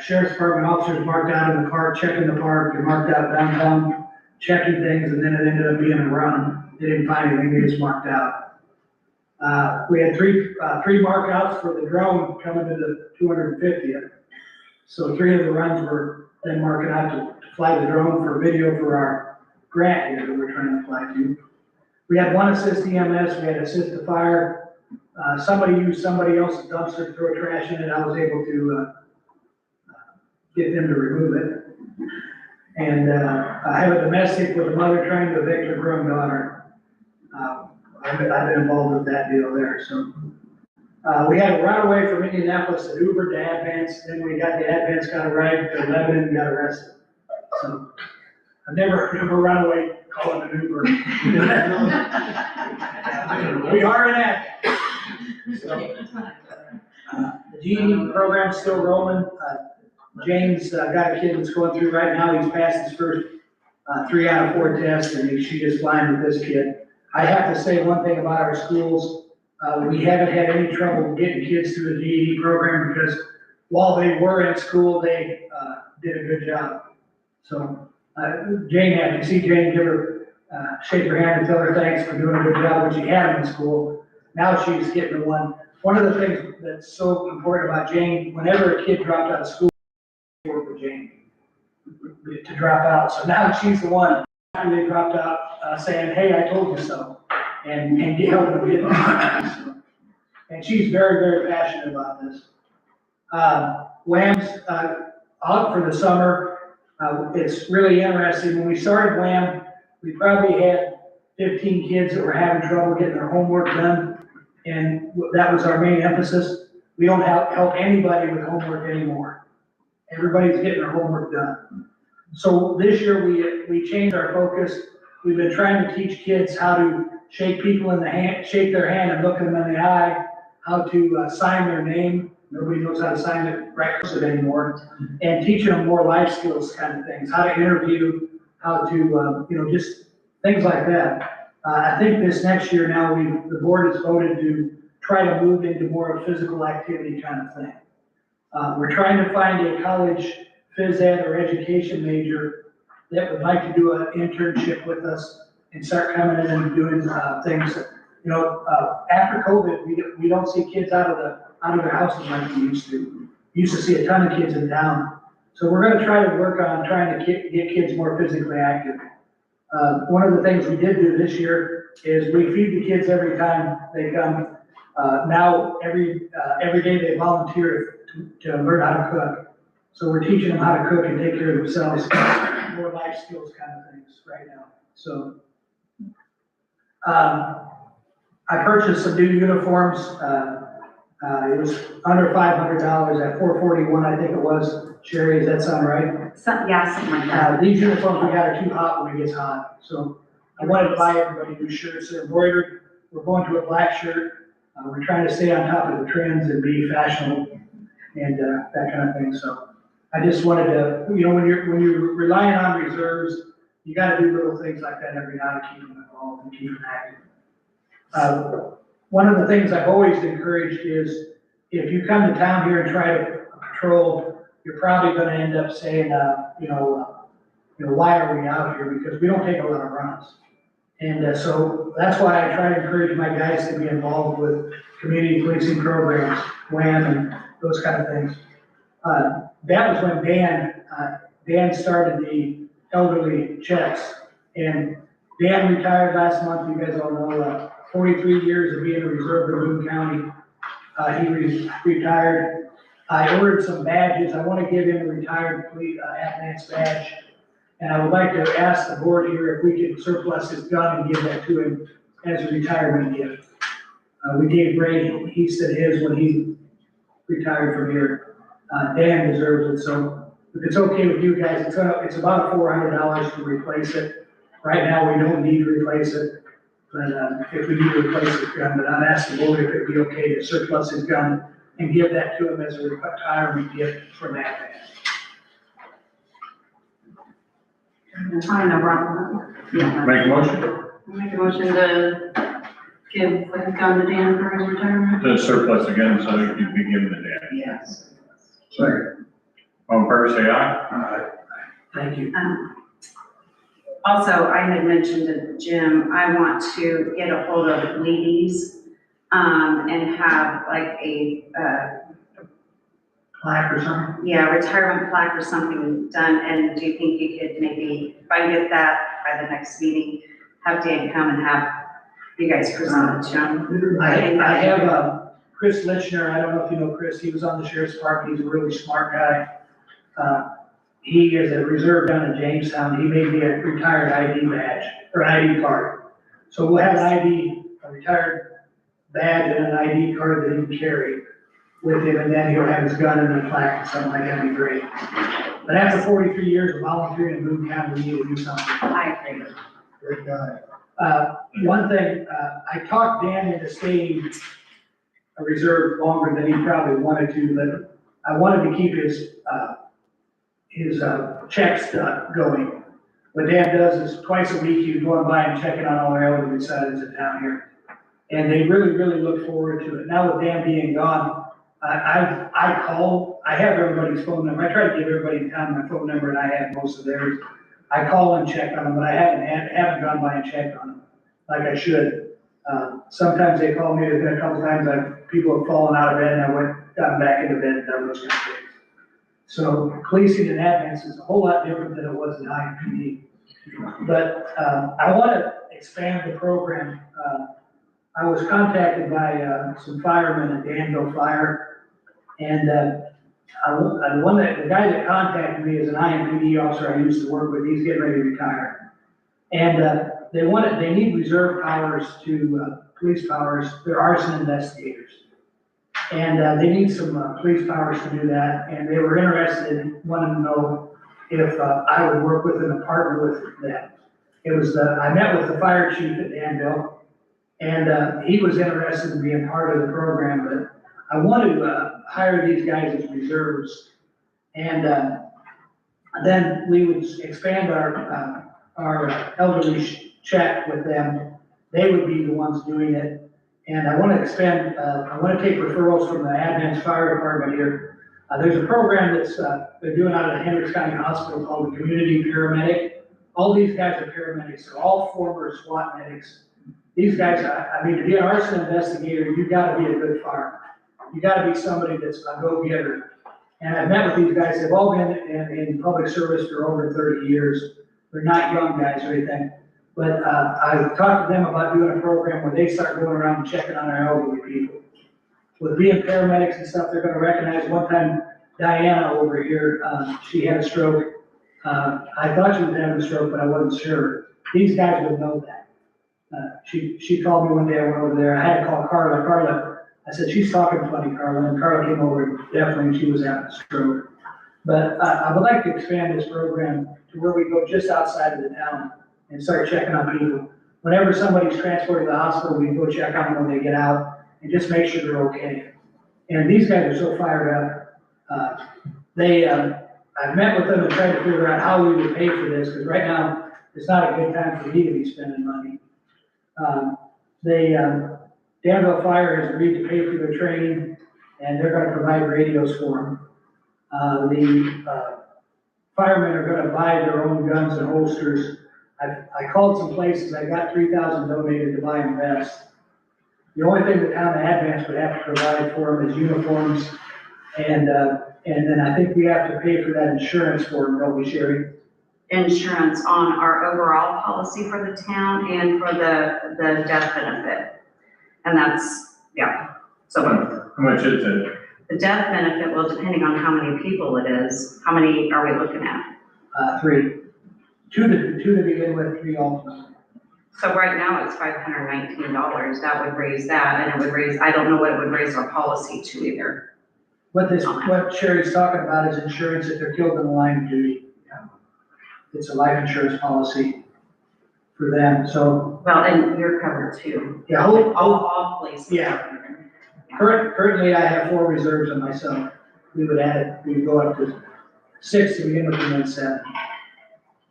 sheriff's department officers marked out in the park, checking the park. They marked out downtown, checking things, and then it ended up being a run. They didn't find anything. They just marked out. We had three markouts for the drone coming to the 250th. So 3 of the runs were then marking out to fly the drone for video for our grant here that we're trying to fly to. We had 1 assist EMS, we had assist to fire. Somebody used somebody else's dumpster to throw trash in it. I was able to get them to remove it. And I have a domestic with a mother trying to evict her grown daughter. I've been involved with that deal there, so. We had a runaway from Indianapolis that Ubered to Advance, then we got the Advance, got a ride to Lebanon and got arrested. So, I've never run away calling an Uber. We are in that. So, the GED program's still rolling. James got a kid that's going through right now. He's passed his first 3 out of 4 tests, and she's just flying with this kid. I have to say one thing about our schools. We haven't had any trouble getting kids through the GED program because while they were in school, they did a good job. So Jane had, you see Jane, give her, shake her hand and tell her thanks for doing a good job when she had them in school. Now she's getting the one. One of the things that's so important about Jane, whenever a kid dropped out of school, they worked with Jane to drop out. So now she's the one after they dropped out saying, hey, I told you so. And helping them get it. And she's very, very passionate about this. WHAM's out for the summer. It's really interesting. When we started WHAM, we probably had 15 kids that were having trouble getting their homework done. And that was our main emphasis. We don't help anybody with homework anymore. Everybody's getting their homework done. So this year we changed our focus. We've been trying to teach kids how to shake people in the hand, shake their hand and look them in the eye, how to sign their name. Nobody knows how to sign it right anymore. And teaching them more life skills kind of things, how to interview, how to, just things like that. I think this next year now, the board has voted to try to move into more of a physical activity kind of thing. We're trying to find a college phys ed or education major that would like to do an internship with us and start coming in and doing things. After COVID, we don't see kids out of their houses like we used to. We used to see a ton of kids in town. So we're going to try to work on trying to get kids more physically active. One of the things we did do this year is we feed the kids every time they come. Now, every day they volunteer to learn how to cook. So we're teaching them how to cook and take care of themselves, more life skills kind of things right now. So, I purchased some new uniforms. It was under $500 at $441, I think it was. Sherry, does that sound right? Something like that. These uniforms we got are too hot when it gets hot. So I wanted to buy everybody new shirts. They're embroidered. We're going to a black shirt. We're trying to stay on top of the trends and be fashionable and that kind of thing. So I just wanted to, when you're relying on reserves, you got to do little things like that every now and keep them involved and keep them active. One of the things I've always encouraged is if you come to town here and try to patrol, you're probably going to end up saying, why are we out here? Because we don't take a lot of runs. And so that's why I try to encourage my guys to be involved with community policing programs, WAM, and those kind of things. That was when Dan started the elderly checks. And Dan retired last month. You guys all know, 43 years of being a reserve in Boone County. He retired. I ordered some badges. I want to give him a retired police advance badge. And I would like to ask the board here if we could surplus his gun and give that to him as a retirement gift. We gave Ray, he said his when he retired from here. Dan deserves it, so if it's okay with you guys, it's about $400 to replace it. Right now, we don't need to replace it, but if we need to replace his gun, but I'd ask the board if it'd be okay to surplus his gun and give that to him as a retirement gift for that man. I know, Rob. Yeah. Make a motion Make a motion to give like a gun to Dan for his retirement. to surplus again, so it can be given to Dan. Yes. Second. All in favor, say aye. Thank you. Also, I had mentioned to Jim, I want to get a hold of ladies, and have like a, Plaque or something? retirement plaque or something done. And do you think you could maybe, if I get that by the next meeting, have Dan come and have you guys present it to him? I have Chris Lichner. I don't know if you know Chris. He was on the sheriff's department. He's a really smart guy. He is a reserve down in Jamestown. He made me a retired ID badge or ID card. So we'll have a retired badge and an ID card that he can carry with him, and then he'll have his gun and a plaque or something like that. That'd be great. But after 43 years of volunteering in Boone County, we need to do something. I agree. Great guy. One thing, I talked Dan into staying a reserve longer than he probably wanted to, but I wanted to keep his checks going. What Dan does is twice a week, he's going by and checking on all our elderly residents in town here. And they really, really look forward to it. Now with Dan being gone, I call, I have everybody's phone number. I try to give everybody in town my phone number, and I have most of theirs. I call and check on them, but I haven't gone by and checked on them like I should. Sometimes they call me. There's been a couple times people have fallen out of bed and I gotten back into bed and done those kind of things. So policing in advance is a whole lot different than it was in IMPD. But I want to expand the program. I was contacted by some firemen at Danville Fire, and the guy that contacted me is an IMPD officer I used to work with. He's getting ready to retire, and they need reserve powers to police powers. They're arson investigators, and they need some police powers to do that. And they were interested in wanting to know if I would work with them and partner with them. I met with the fire chief at Danville. And he was interested in being part of the program, but I want to hire these guys as reserves. And then we would expand our elderly check with them. They would be the ones doing it. And I want to expand, I want to take referrals from the Advance Fire Department here. There's a program that's they're doing out of the Hendricks County Hospital called the Community Paramedic. All these guys are paramedics. They're all former SWAT medics. These guys, I mean, to be an arson investigator, you gotta be a good farmer. You gotta be somebody that's a go-getter. And I've met with these guys, they've all been in public service for over 30 years. They're not young guys or anything. But, I talked to them about doing a program where they start going around and checking on our elderly people. With being paramedics and stuff, they're gonna recognize one time Diana over here, she had a stroke. I thought she was having a stroke, but I wasn't sure. These guys would know that. She called me one day, I went over there, I had to call Carla, I said, she's talking funny, Carla, and Carla came over, and definitely she was having a stroke. But, I would like to expand this program to where we go just outside of the town and start checking on people. Whenever somebody's transported to the hospital, we go check on them when they get out and just make sure they're okay. And these guys are so fired up. I've met with them and tried to figure out how we would pay for this, because right now, it's not a good time for me to be spending money. Danville Fire has agreed to pay for their training, and they're gonna provide radios for them. The firemen are gonna buy their own guns and holsters. I called some places, I got 3,000 donated to buy them vests. The only thing the town of Advance would have to provide for them is uniforms, and then I think we have to pay for that insurance for them, don't we, Sherry? Insurance on our overall policy for the town and for the death benefit. And that's, yeah, so How much is it? the death benefit, well, depending on how many people it is, how many are we looking at? 3. Two to begin with, 3 ultimately. So right now it's $519, that would raise that, and it would raise, I don't know what it would raise our policy to either. What Sherry's talking about is insurance if they're killed in the line of duty. It's a life insurance policy for them, so, Well, and you're covered too. yeah, All places. Yeah. Currently I have 4 reserves on myself. We would go up to 6 to begin with and then 7.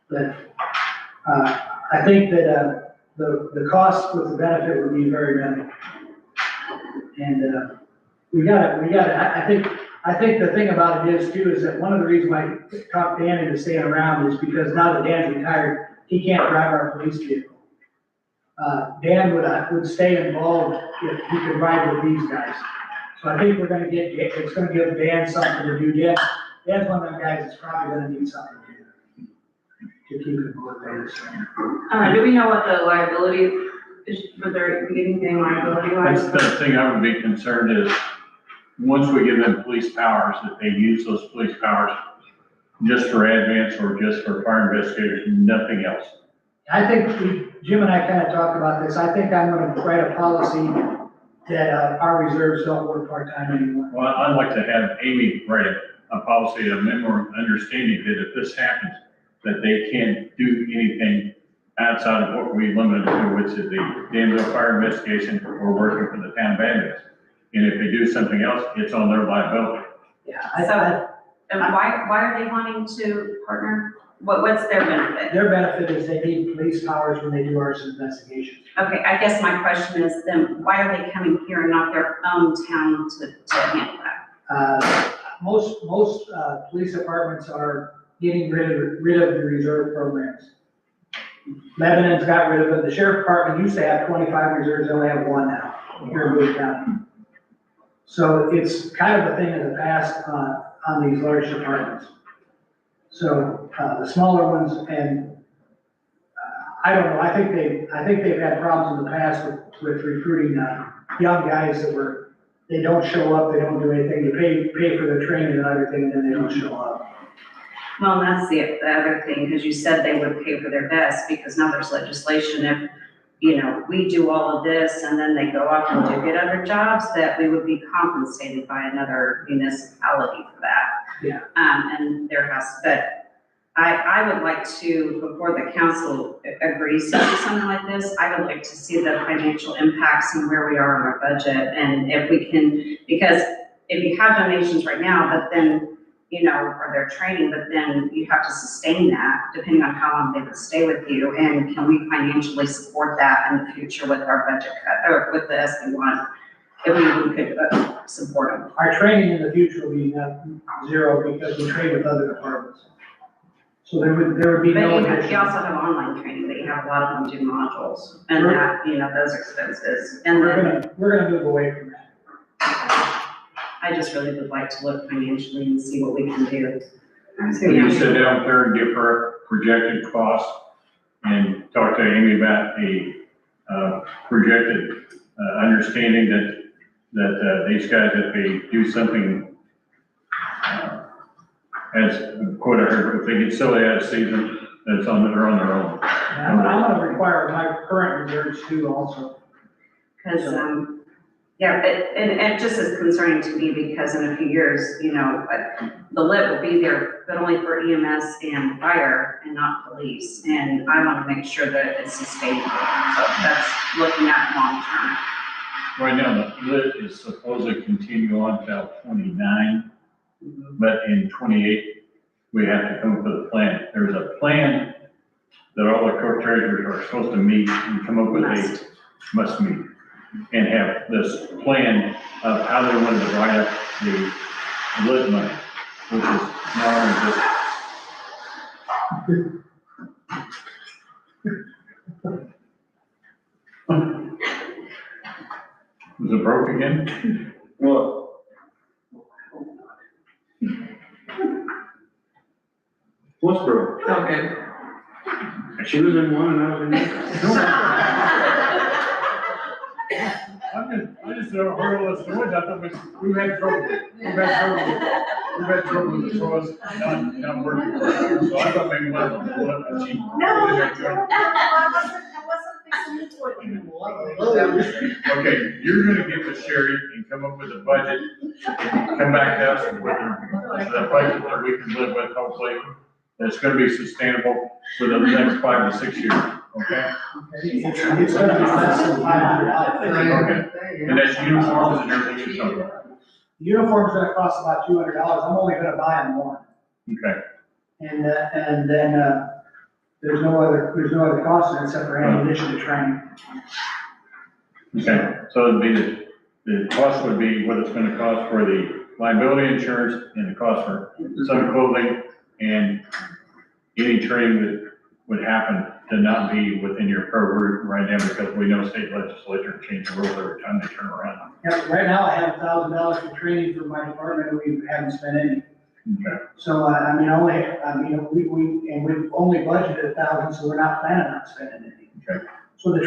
But, I think that, the cost with the benefit would be very minimal. And, I think the thing about it is too, is that one of the reasons why I talked Dan into staying around is because now that Dan's retired, he can't drive our police vehicle. Dan would stay involved if he could ride with these guys. So I think it's gonna give Dan something to do. Dan's one of them guys that's probably gonna need something to do to keep it motivated. So. Do we know what the liability is for their, anything liability wise? That's the thing I would be concerned is, once we give them police powers, that they use those police powers just for Advance or just for fire investigators, nothing else. I think Jim and I kind of talked about this. I think I'm gonna write a policy that our reserves don't work part-time anymore. Well, I'd like to have Amy write a policy, a memorandum of understanding that if this happens, that they can't do anything outside of what we limited to, which is the Danville Fire Investigation or working for the town of Advance. And if they do something else, it's on their liability. Yeah, So, and why are they wanting to partner? What's their benefit? their benefit is they need police powers when they do our investigations. Okay, I guess my question is then, why are they coming here and not their own town to handle that? Most police departments are getting rid of the reserve programs. Lebanon's got rid of it. The sheriff department used to have 25 reserves, they only have 1 now here in Boone County. So it's kind of a thing of the past on these large departments. So the smaller ones, and I don't know, I think they've had problems in the past with recruiting young guys they don't show up, they don't do anything, you pay for their training and everything, and then they don't show up. Well, that's the other thing, because you said they would pay for their best, because now there's legislation, if, we do all of this and then they go off and do get other jobs, that we would be compensated by another municipality for that. Yeah. And but I would like to, before the council agrees to do something like this, I would like to see the financial impacts and where we are in our budget, and if we can, because if you have donations right now, but then or their training, but then you have to sustain that depending on how long they would stay with you. And can we financially support that in the future with our budget cut, or with the SB1, if we even could support them? Our training in the future will be 0 because we train with other departments. So there would be But no you additional. also have online training that you have a lot of them do modules, and that, those expenses. And We're gonna move away from that. I just really would like to look financially and see what we can do. When you sit down there and give her projected cost and talk to Amy about a, projected, understanding that these guys, if they do something, as a quote I heard, if they get silly out of season, they're on their own. And I'm gonna require my current reserves too also. Because, yeah, and it just is concerning to me because in a few years, you know, the lit will be there, but only for EMS and fire and not police. And I want to make sure that it's sustainable. So that's looking at long term. Right now, the lit is supposed to continue on till 29, but in 28, we have to come up with a plan. There's a plan that all the court treasurers are supposed to meet and come up with must meet. And have this plan of how they want to divide up the lit money, which is non-existent. Was it broke again? Well. What's broke? Okay. She was in one and I was in the other. I just heard all this noise, I thought we've had trouble with the toys not working. So I thought maybe one of them, she. Okay, you're gonna get with Sherry and come up with a budget, come back to us with a budget that we can live with, hopefully. That's gonna be sustainable for the next 5 to 6 years, okay? It's gonna be less than $500. Okay, and that's uniforms and everything you're talking about. Uniform's gonna cost about $200, I'm only gonna buy them one. Okay, And then, there's no other cost in it except for ammunition to train. okay, so it'd be, the cost would be what it's gonna cost for the liability insurance and the cost for some clothing and any training that would happen to not be within your program right now, because we know state legislature change the rules every time they turn around. Yeah, right now I have $1,000 for training for my department, and we haven't spent any. Okay, So, we've only budgeted 1,000, so we're not planning on spending any. okay. So that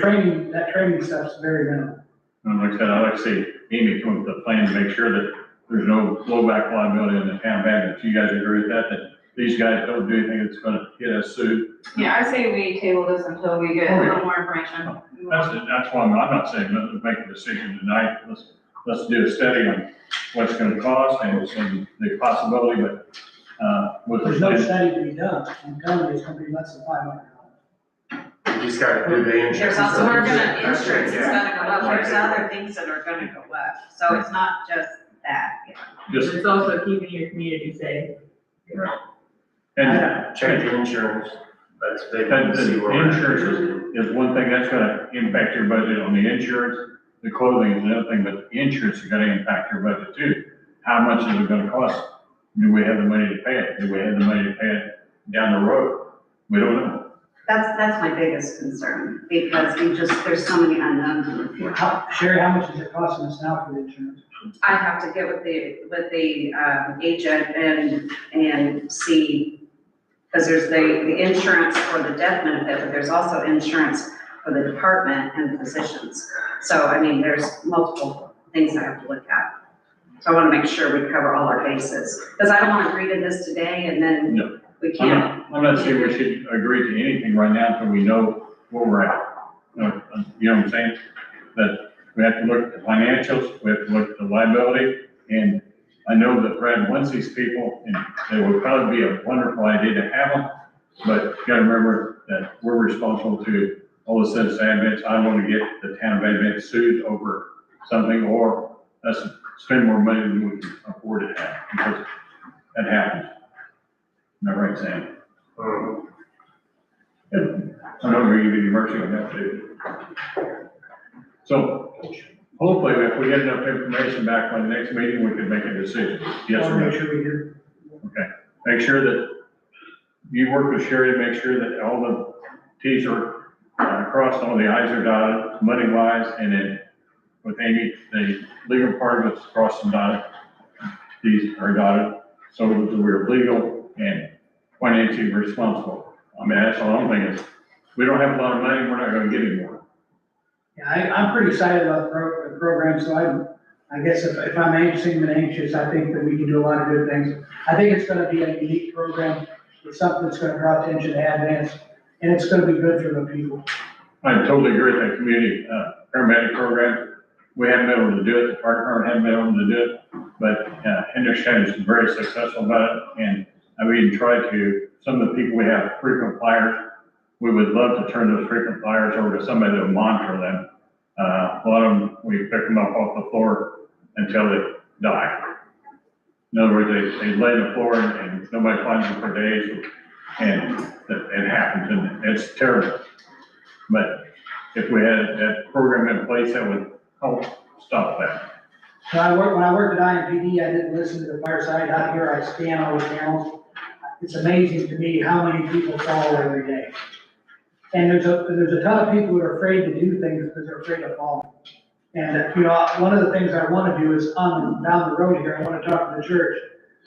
training stuff's very minimal. And like I said, I'd like to see Amy come up with a plan to make sure that there's no blowback liability in the town bad. If you guys agree with that these guys don't do anything that's gonna get us sued. Yeah, I say we table this until we get a little more information. That's why I'm not saying let's make a decision tonight. Let's do a study on what's it gonna cost and the possibility, but, with There's no study to be done, I'm telling you, it's gonna be less than $500. You just gotta do the insurance. There's also, insurance is gonna go up, there's other things that are gonna go up. So it's not just that, you know. just, It's also keeping your community safe. and Check the insurance, that's big. the See where we're at. insurance is one thing that's gonna impact your budget on the insurance. The clothing is another thing, but the insurance is gonna impact your budget too. How much is it gonna cost? Do we have the money to pay it? Do we have the money to pay it down the road? We don't know. That's my biggest concern because there's so many unknowns in the future. Sherry, how much is it costing us now for the insurance? I have to get with the agent and see, because there's the insurance for the death benefit, but there's also insurance for the department and the physicians. So, I mean, there's multiple things I have to look at. So I want to make sure we cover all our bases, because I don't want to agree to this today and then No. we can't. I'm not saying we should agree to anything right now until we know where we're at. You know what I'm saying? That we have to look at the financials, we have to look at the liability, and I know that Brad wants these people, and it would probably be a wonderful idea to have them, but you gotta remember that we're responsible to all the citizens of Advance. I don't wanna get the town of Advance sued over something, or us spend more money than we can afford to have, because that happens. Am I right, Sam? I'm not gonna give you mercy on that, too. So, hopefully, if we get enough information back by the next meeting, we can make a decision, yes or I'll no. make sure we do. Okay, make sure that you work with Sherry to make sure that all the Ts are crossed, all the Is are dotted, money wise, and then with Amy, the legal part of it's crossed and dotted. Ts are dotted, so that we're legal and financially responsible. I mean, that's all I'm thinking is, we don't have a lot of money, we're not gonna get any more. Yeah, I'm pretty excited about the program, so I guess if I'm anxious and anxious, I think that we can do a lot of good things. I think it's gonna be a unique program. It's something that's gonna draw attention to Advance, and it's gonna be good for the people. I totally agree with that community, paramedic program. We haven't been able to do it, the fire department hasn't been able to do it, but, Hendricks County is very successful about it, and we even tried to, some of the people we have frequent flyers, we would love to turn those frequent flyers over to somebody that will monitor them. A lot of them, we pick them up off the floor until they die. In other words, they lay on the floor and nobody finds them for days, and it happens, and it's terrible. But if we had that program in place, that would help stop that. When I worked at IMPD, I didn't listen to the fireside. Out here, I scan all the channels. It's amazing to me how many people fall every day. And there's a ton of people who are afraid to do things because they're afraid of falling. And, one of the things I want to do is down the road here, I want to talk to the church.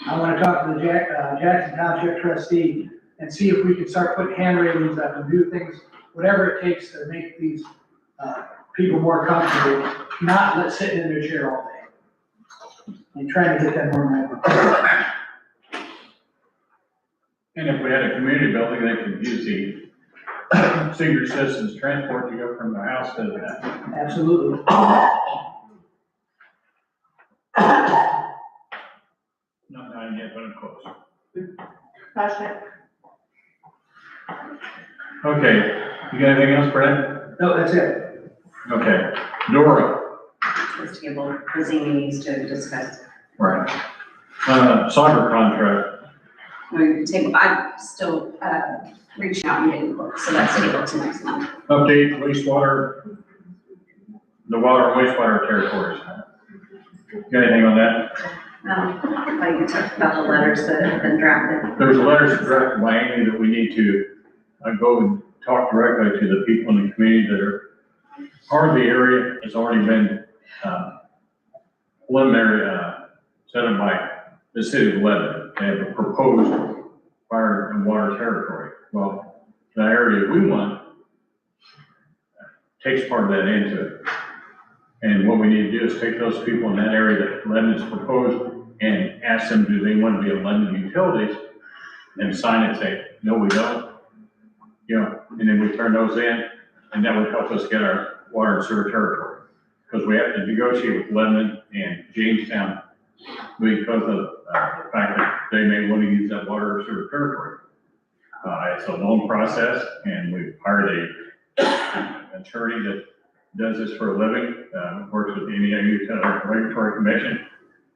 I want to talk to the Jackson Township trustee and see if we can start putting hand railings up and do things, whatever it takes to make these, people more comfortable, not sitting in their chair all day. And trying to get them more mobile. And if we had a community building, they could use the senior citizens transport to go from the house to the. Absolutely. Not dying yet, but I'm close. Okay, you got anything else, Brad? No, that's it. Okay, Dora. This table, Brazini needs to discuss. Right. Cyber contract. We table, I'm still, reaching out and getting quotes, so that's table to next month. Update wastewater, the water and wastewater territories. Got anything on that? Like you talked about the letters that have been drafted. There's letters drafted by Amy that we need to go and talk directly to the people in the community that are, part of the area has already been preliminary set up by the city of Lebanon. They have a proposed fire and water territory. Well, the area we want takes part of that into it. And what we need to do is take those people in that area that Lebanon's proposed and ask them, do they want to be on Lebanon Utilities? And sign it, say, no, we don't. You know, and then we turn those in, and that would help us get our water and sewer territory. Because we have to negotiate with Lebanon and Jamestown because of the fact that they may want to use that water or sewer territory. It's a long process, and we've hired an attorney that does this for a living, works with the Indiana Utilities Regulatory Commission,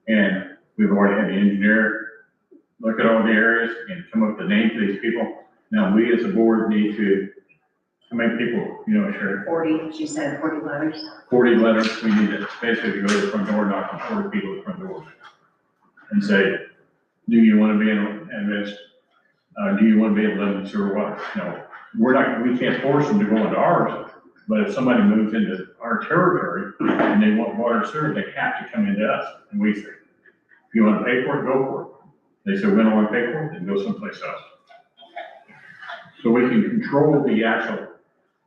and we've already had the engineer look at all the areas and come up with the names of these people. Now, we as a board need to, how many people, you know, Sherry? 40, she said 40 letters. 40 letters, we need to basically go to the front door, knock on 40 people at the front door and say, do you want to be in Advance? Do you want to be in Lebanon sewer water? No, we can't force them to go into ours, but if somebody moves into our territory and they want water and sewer, they have to come into us. And we say, if you want to pay for it, go for it. They say, we don't want to pay for it, then go someplace else. So we can control the actual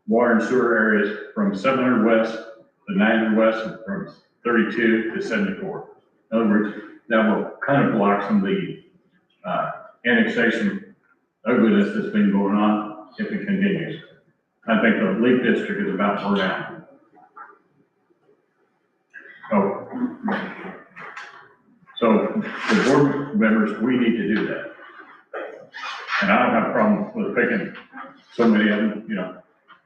water and sewer areas from 700 west to 900 west, and from 32 to 74. In other words, that will kind of block some of the annexation ugliness that's been going on if it continues. I think the Leaf District is about to burn out. So the board members, we need to do that. And I don't have a problem with picking so many of them, you know,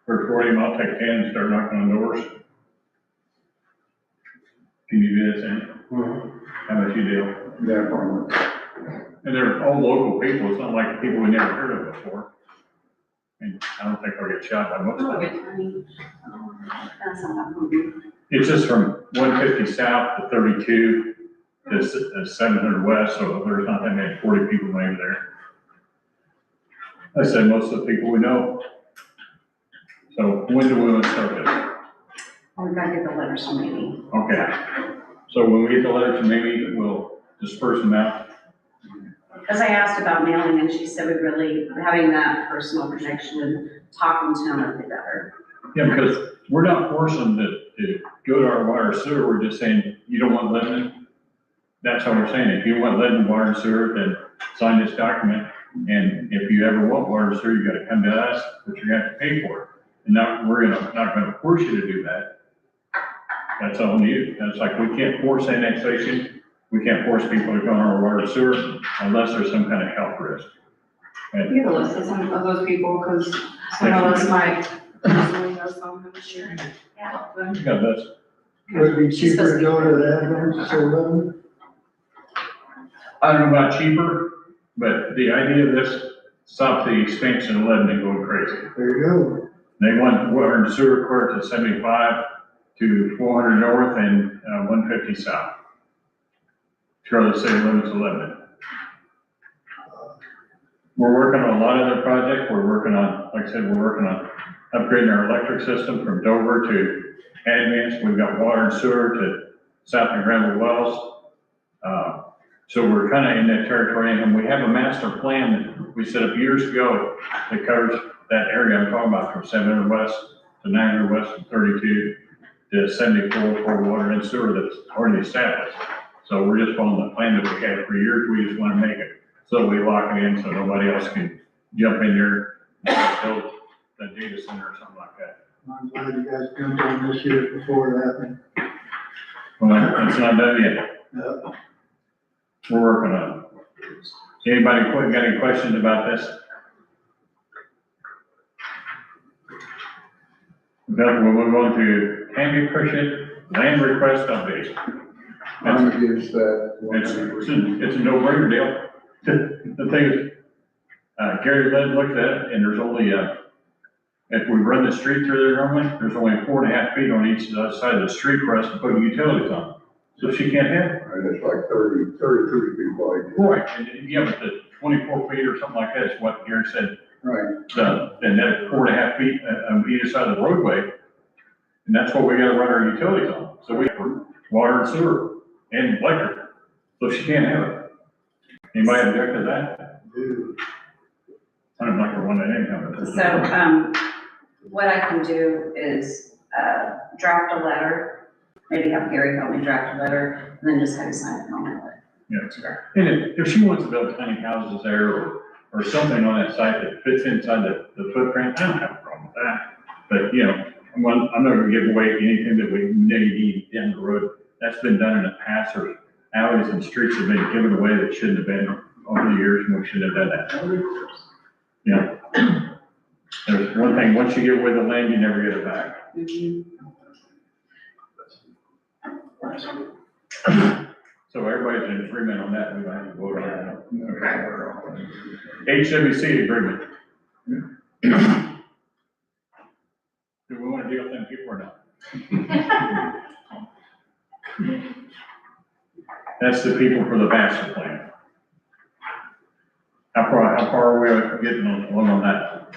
for 40 of them, I'll take 10 and start knocking on doors. Can you do that, Sam? How about you, Dale? Yeah, probably. And they're all local people, it's not like people we never heard of before. And I don't think I'll get shot by most of them. That's not that. It's just from 150 south to 32 to 700 west, so there's not that many, 40 people maybe there. I said most of the people we know. So when do we want to start this? We gotta get the letters from Amy. Okay. So when we get the letters from Amy, we'll disperse them out. Because I asked about mailing and she said we really, having that personal connection and talking to them would be better. Yeah, because we're not forcing them to go to our water and sewer, we're just saying, you don't want Lebanon? That's what we're saying, if you want Lebanon water and sewer, then sign this document, and if you ever want water and sewer, you gotta come to us, but you're gonna have to pay for it. And we're not gonna force you to do that. That's on you, that's like, we can't force annexation, we can't force people to go on our water and sewer unless there's some kind of health risk. And You have a list of some of those people, because some of us might personally know some who share. Yeah. God, that's, Would it be cheaper to go to the ambulance or Lebanon? I don't know about cheaper, but the idea of this stops the expansion of Lebanon going crazy. There you go. They want water and sewer clear to 75 to 400 north and 150 south. Through the city limits of Lebanon. We're working on a lot of other projects. We're working on, like I said, we're working on upgrading our electric system from Dover to Advance. We've got water and sewer to south of Granville Wells. So we're kind of in that territory, and we have a master plan that we set up years ago that covers that area I'm talking about, from 700 west to 900 west and 32 to 74 for water and sewer that's already established. So we're just following the plan that we had for years. We just want to make it so we lock it in so nobody else can jump in there and build a data center or something like that. I'm glad you guys jumped on this year before it happened. Well, it's not done yet. Yep. We're working on it. Anybody got any questions about this? Then we'll move on to Tammy Pritchett, land request update. I'm against that. It's a no-brainer deal. The thing is, Gary Lynn looked at it, and there's only, if we run the street through there normally, there's only 4.5 feet on each side of the street for us to put utilities on. So she can't have it. And it's like 33 feet wide. Right, and yeah, but the 24 feet or something like that is what Gary said. Right. And that 4.5 feet on either side of the roadway, and that's what we gotta run our utilities on. So we have water and sewer and electric, so she can't have it. Anybody object to that? I don't like her one that income. So, what I can do is, draft a letter, maybe have Gary help me draft a letter, and then just have you sign it and I'll mail it. Yeah. To her. And if she wants to build tiny houses there or something on that site that fits inside the footprint, I don't have a problem with that. But, you know, I'm not gonna give away anything that we may need down the road. That's been done in the past, or alleys and streets have been given away that shouldn't have been over the years, and we shouldn't have done that. You know, there's one thing, once you give away the land, you never get it back. So everybody's in agreement on that, we don't have to vote on that. HWC agreement. Do we want to deal with them people or not? That's the people for the master plan. How far are we getting along on that?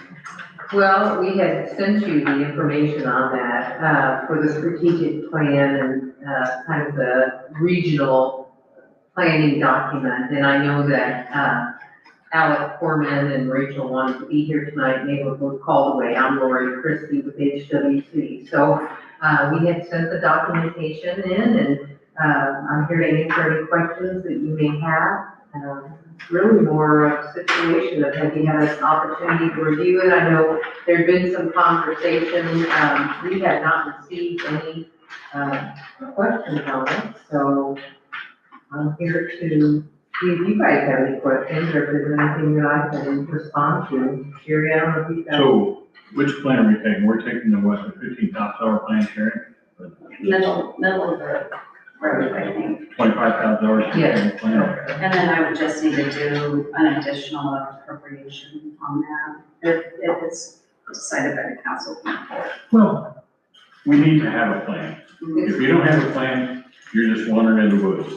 Well, we had sent you the information on that, for the strategic plan and, kind of the regional planning document. And I know that, Alec Foreman and Rachel wanted to be here tonight, and they were both called away. I'm Lori Christie with HWC. So, we had sent the documentation in, and, I'm here to answer any questions that you may have. Really more a situation of, have you had an opportunity to review it? I know there'd been some conversation, we had not received any, questions on it, so I'm here to see if you guys have any questions, or if there's anything that I can respond to. Sherry, I don't know if you guys. So which plan are we taking? We're taking the what, the $15,000 plan, Sharon? Middle of the road, I think. $25,000? Yes. Plan. And then I would just need to do an additional appropriation on that, if it's decided by the council. Well, we need to have a plan. If you don't have a plan, you're just wandering in the woods.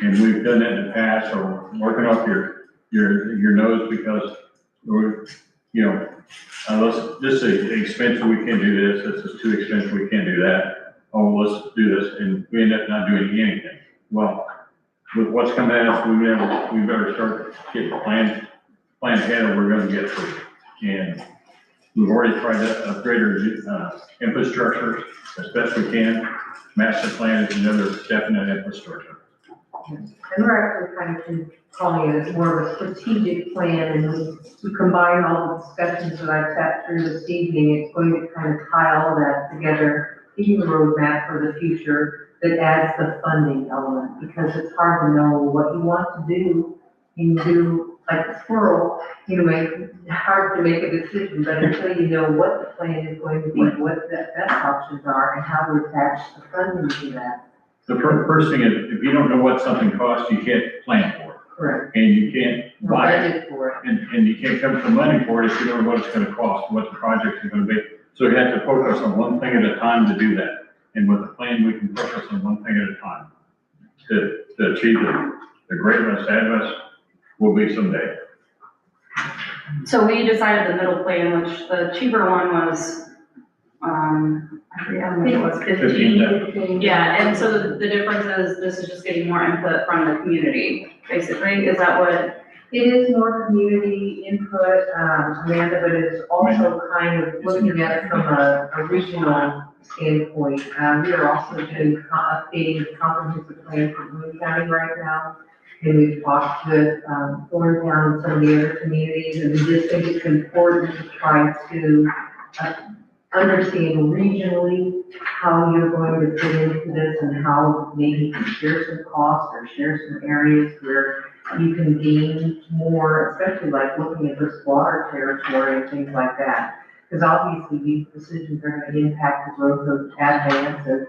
And we've done that in the past, or working off your nose because we're, you know, this is expensive, we can't do this is too expensive, we can't do that. Oh, let's do this, and we end up not doing anything. Well, with what's coming at us, we better start getting plan ahead or we're gonna get through. And we've already tried to upgrade our, infrastructure as best we can. Master plan is another definite infrastructure. And we're actually kind of calling it more of a strategic plan, and we combine all the discussions that I've sat through this evening. It's going to kind of tie all of that together, give you a roadmap for the future that adds the funding element, because it's hard to know what you want to do. You do, like the squirrel, it's hard to make a decision, but until you know what the plan is going to be, what the best options are, and how to attach the funding to that. The first thing is, if you don't know what something costs, you can't plan for it. Correct. And you can't buy it. Budget for it. And you can't come to money for it if you don't know what it's gonna cost, what the project is gonna be. So you have to focus on one thing at a time to do that. And with a plan, we can focus on one thing at a time to achieve the great West Advance will be someday. So we decided the middle plan, which the cheaper one was, I forget how much it was, 15. Yeah, and so the difference is this is just getting more input from the community, basically. Is that what? It is more community input, Amanda, but it's also kind of looking at it from a regional standpoint. We are also doing, updating the comprehensive plan for Boone County right now. And we've talked with, Thorntown and some of the other communities, and we just think it's important to try to, understand regionally how you're going to fit into this and how maybe you can share some costs or share some areas where you can gain more, especially like looking at this water territory and things like that. Because obviously these decisions are going to impact the growth of Advance. And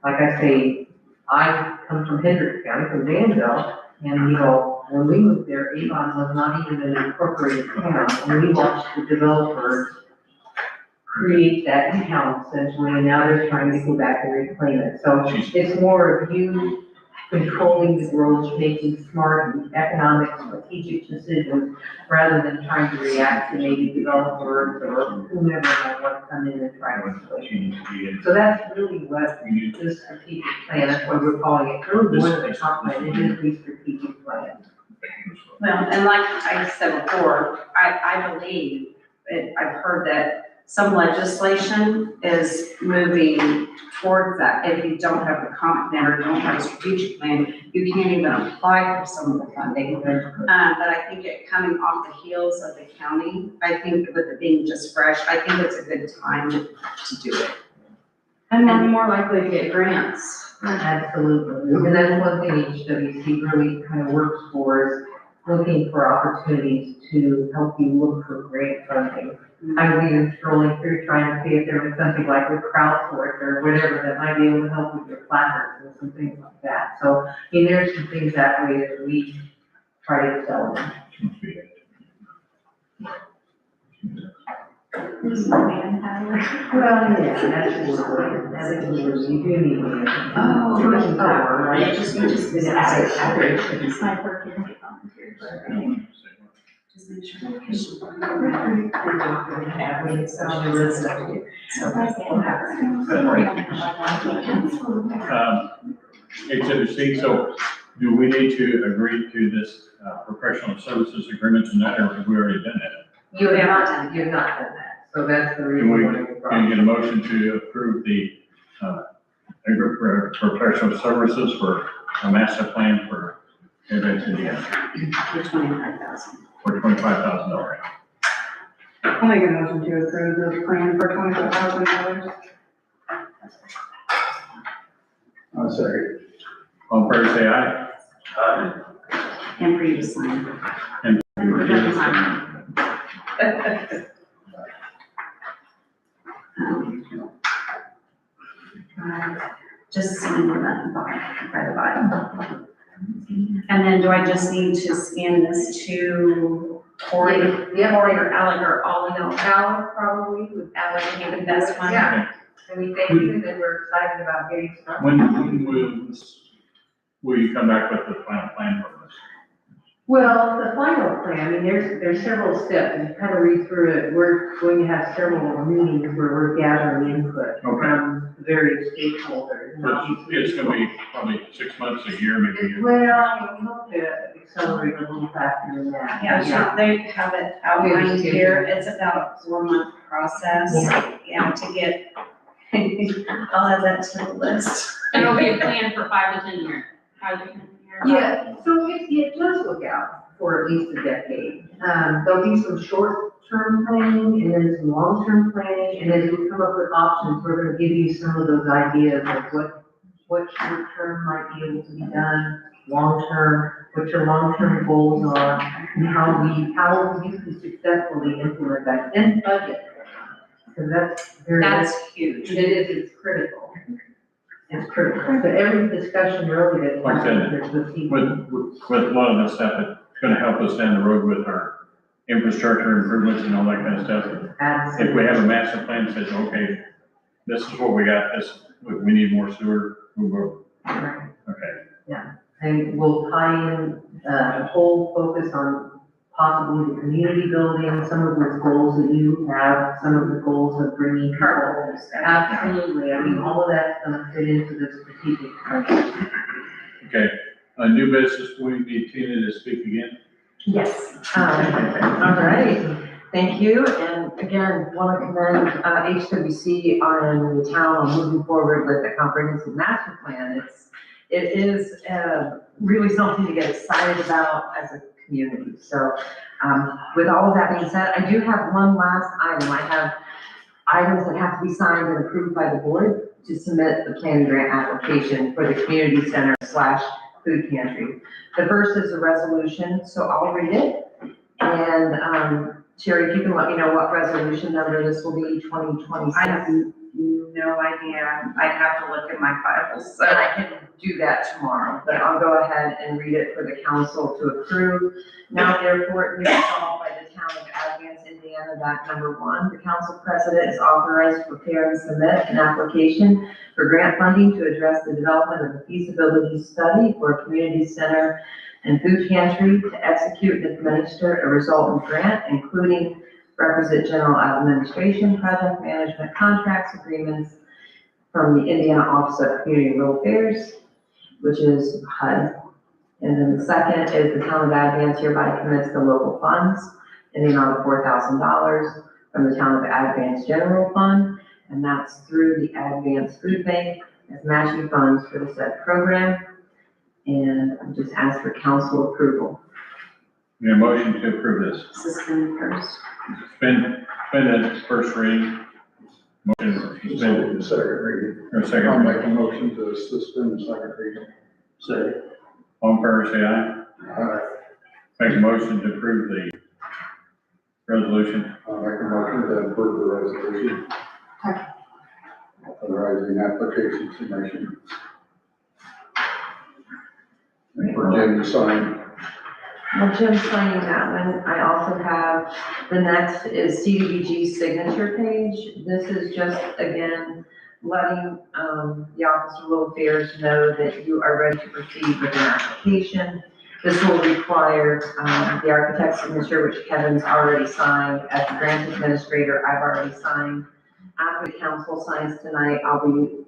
like I say, I come from Hendricks County, from Danville, and when we moved there, Avon was not even an incorporated town, and we watched the developers create that town essentially, and now they're trying to go back and reclaim it. So it's more of you controlling the growth, making smart and economic, strategic decisions, rather than trying to react to maybe developers or whomever might want to come in and try to push. So that's really what this strategic plan, that's what we're calling it. It's really more than a comp plan, it is the strategic plan. Well, and like I said before, I believe, I've heard that some legislation is moving towards that. If you don't have a comp plan or don't have a strategic plan, you can't even apply for some of the funding. But I think it coming off the heels of the county, I think with it being just fresh, I think it's a good time to do it. And then more likely to get grants. Absolutely. And that's one thing HWC really kind of works for, is looking for opportunities to help you look for grant funding. I was even scrolling through trying to see if there was something like with crowdsource or whatever that might be able to help with your placards and some things like that. So, there's some things that way that we try to excel in. Well, yeah, that's just, you do need it. Oh, power, right? Yeah, just average. It's my work and volunteers. Just make sure. HWC, so do we need to agree to this professional services agreement tonight, or have we already done that? You have not done that, so that's the reason why we brought Can it. you get a motion to approve the professional services for a master plan for Advance Indiana For $25,000. for $25,000? I'll make a motion to approve the plan for $25,000. I'll second. All in favor, say aye. And for you to sign. And for them to sign. Just sign that by the bottom. And then do I just need to scan this to Tori or Alec or Ollie? Alec probably would. Alec would be the best one. Yeah, and we thank you, and we're excited about getting started. When will you come back with the final plan for this? Well, the final plan, I mean, there's several steps, and to kind of read through it, we're going to have several meetings where we're gathering input from various stakeholders. It's gonna be probably 6 months, a year, maybe a year. Well, we hope to accelerate a little faster than that. Yeah, sure, they have it outlined here, it's about a 4-month process, to get, I'll add that to the list. And it'll be a plan for 5 to 10 years. 5 to 10 years. Yeah, so it does look out for at least a decade. There'll be some short-term planning and then some long-term planning, and as we come up with options, we're gonna give you some of those ideas of what short-term might be able to be done, long-term, what your long-term goals are, and how you can successfully implement that and budget. So That's huge. it's critical. It's critical. So every discussion really that. Like I said, there's the people. With a lot of this stuff, it's gonna help us down the road with our infrastructure improvements and all that kind of stuff. If we have a master plan that says, okay, this is what we got, we need more sewer, okay. And we'll tie in, the whole focus on possibly the community building, some of those goals that you have, some of the goals of bringing people. Absolutely, I mean, all of that's gonna fit into the strategic plan. Okay, new business, we need Tina to speak again. Yes, all right, thank you, and again, want to commend, HWC on the town on moving forward with the comprehensive master plan. It is, really something to get excited about as a community. So, with all of that being said, I do have one last item. I have items that have to be signed and approved by the board to submit the planning grant application for the community center / food pantry. The first is a resolution, so I'll read it. And, Sherry, if you can let me know what resolution number this will be, 2026. I have no idea, I'd have to look at my files, And I can do that tomorrow, but I'll go ahead and read it for the council to approve. Now therefore, it be resolved by the town of Advance, Indiana, that number 1, the council president is authorized to prepare and submit an application for grant funding to address the development of a feasibility study for a community center and food pantry to execute and administer a resultant grant, including requisite general administration, project management, contracts, agreements from the Indiana Office of Community Rural Affairs, which is HUD. And then the second is the town of Advance hereby commits the local funds in the amount of $4,000 from the town of Advance General Fund, and that's through the Advance Food Bank as matching funds for the said program. And I just ask for council approval. Need a motion to approve this. Suspend first. Suspend its first reading. Motion to suspend, The second reading. or second I'll make reading. a motion to suspend the second reading. Second. All in favor, say aye. Make a motion to approve the resolution. I'll make a motion to approve the resolution. Authorizing application submission. For Jim to sign. Well, Jim's signing that one. I also have, the next is CDBG signature page. This is just, again, letting, the Office of Rural Affairs know that you are ready to proceed with an application. This will require, the architect's signature, which Kevin's already signed. As the grant administrator, I've already signed. After the council signs tonight, I'll be,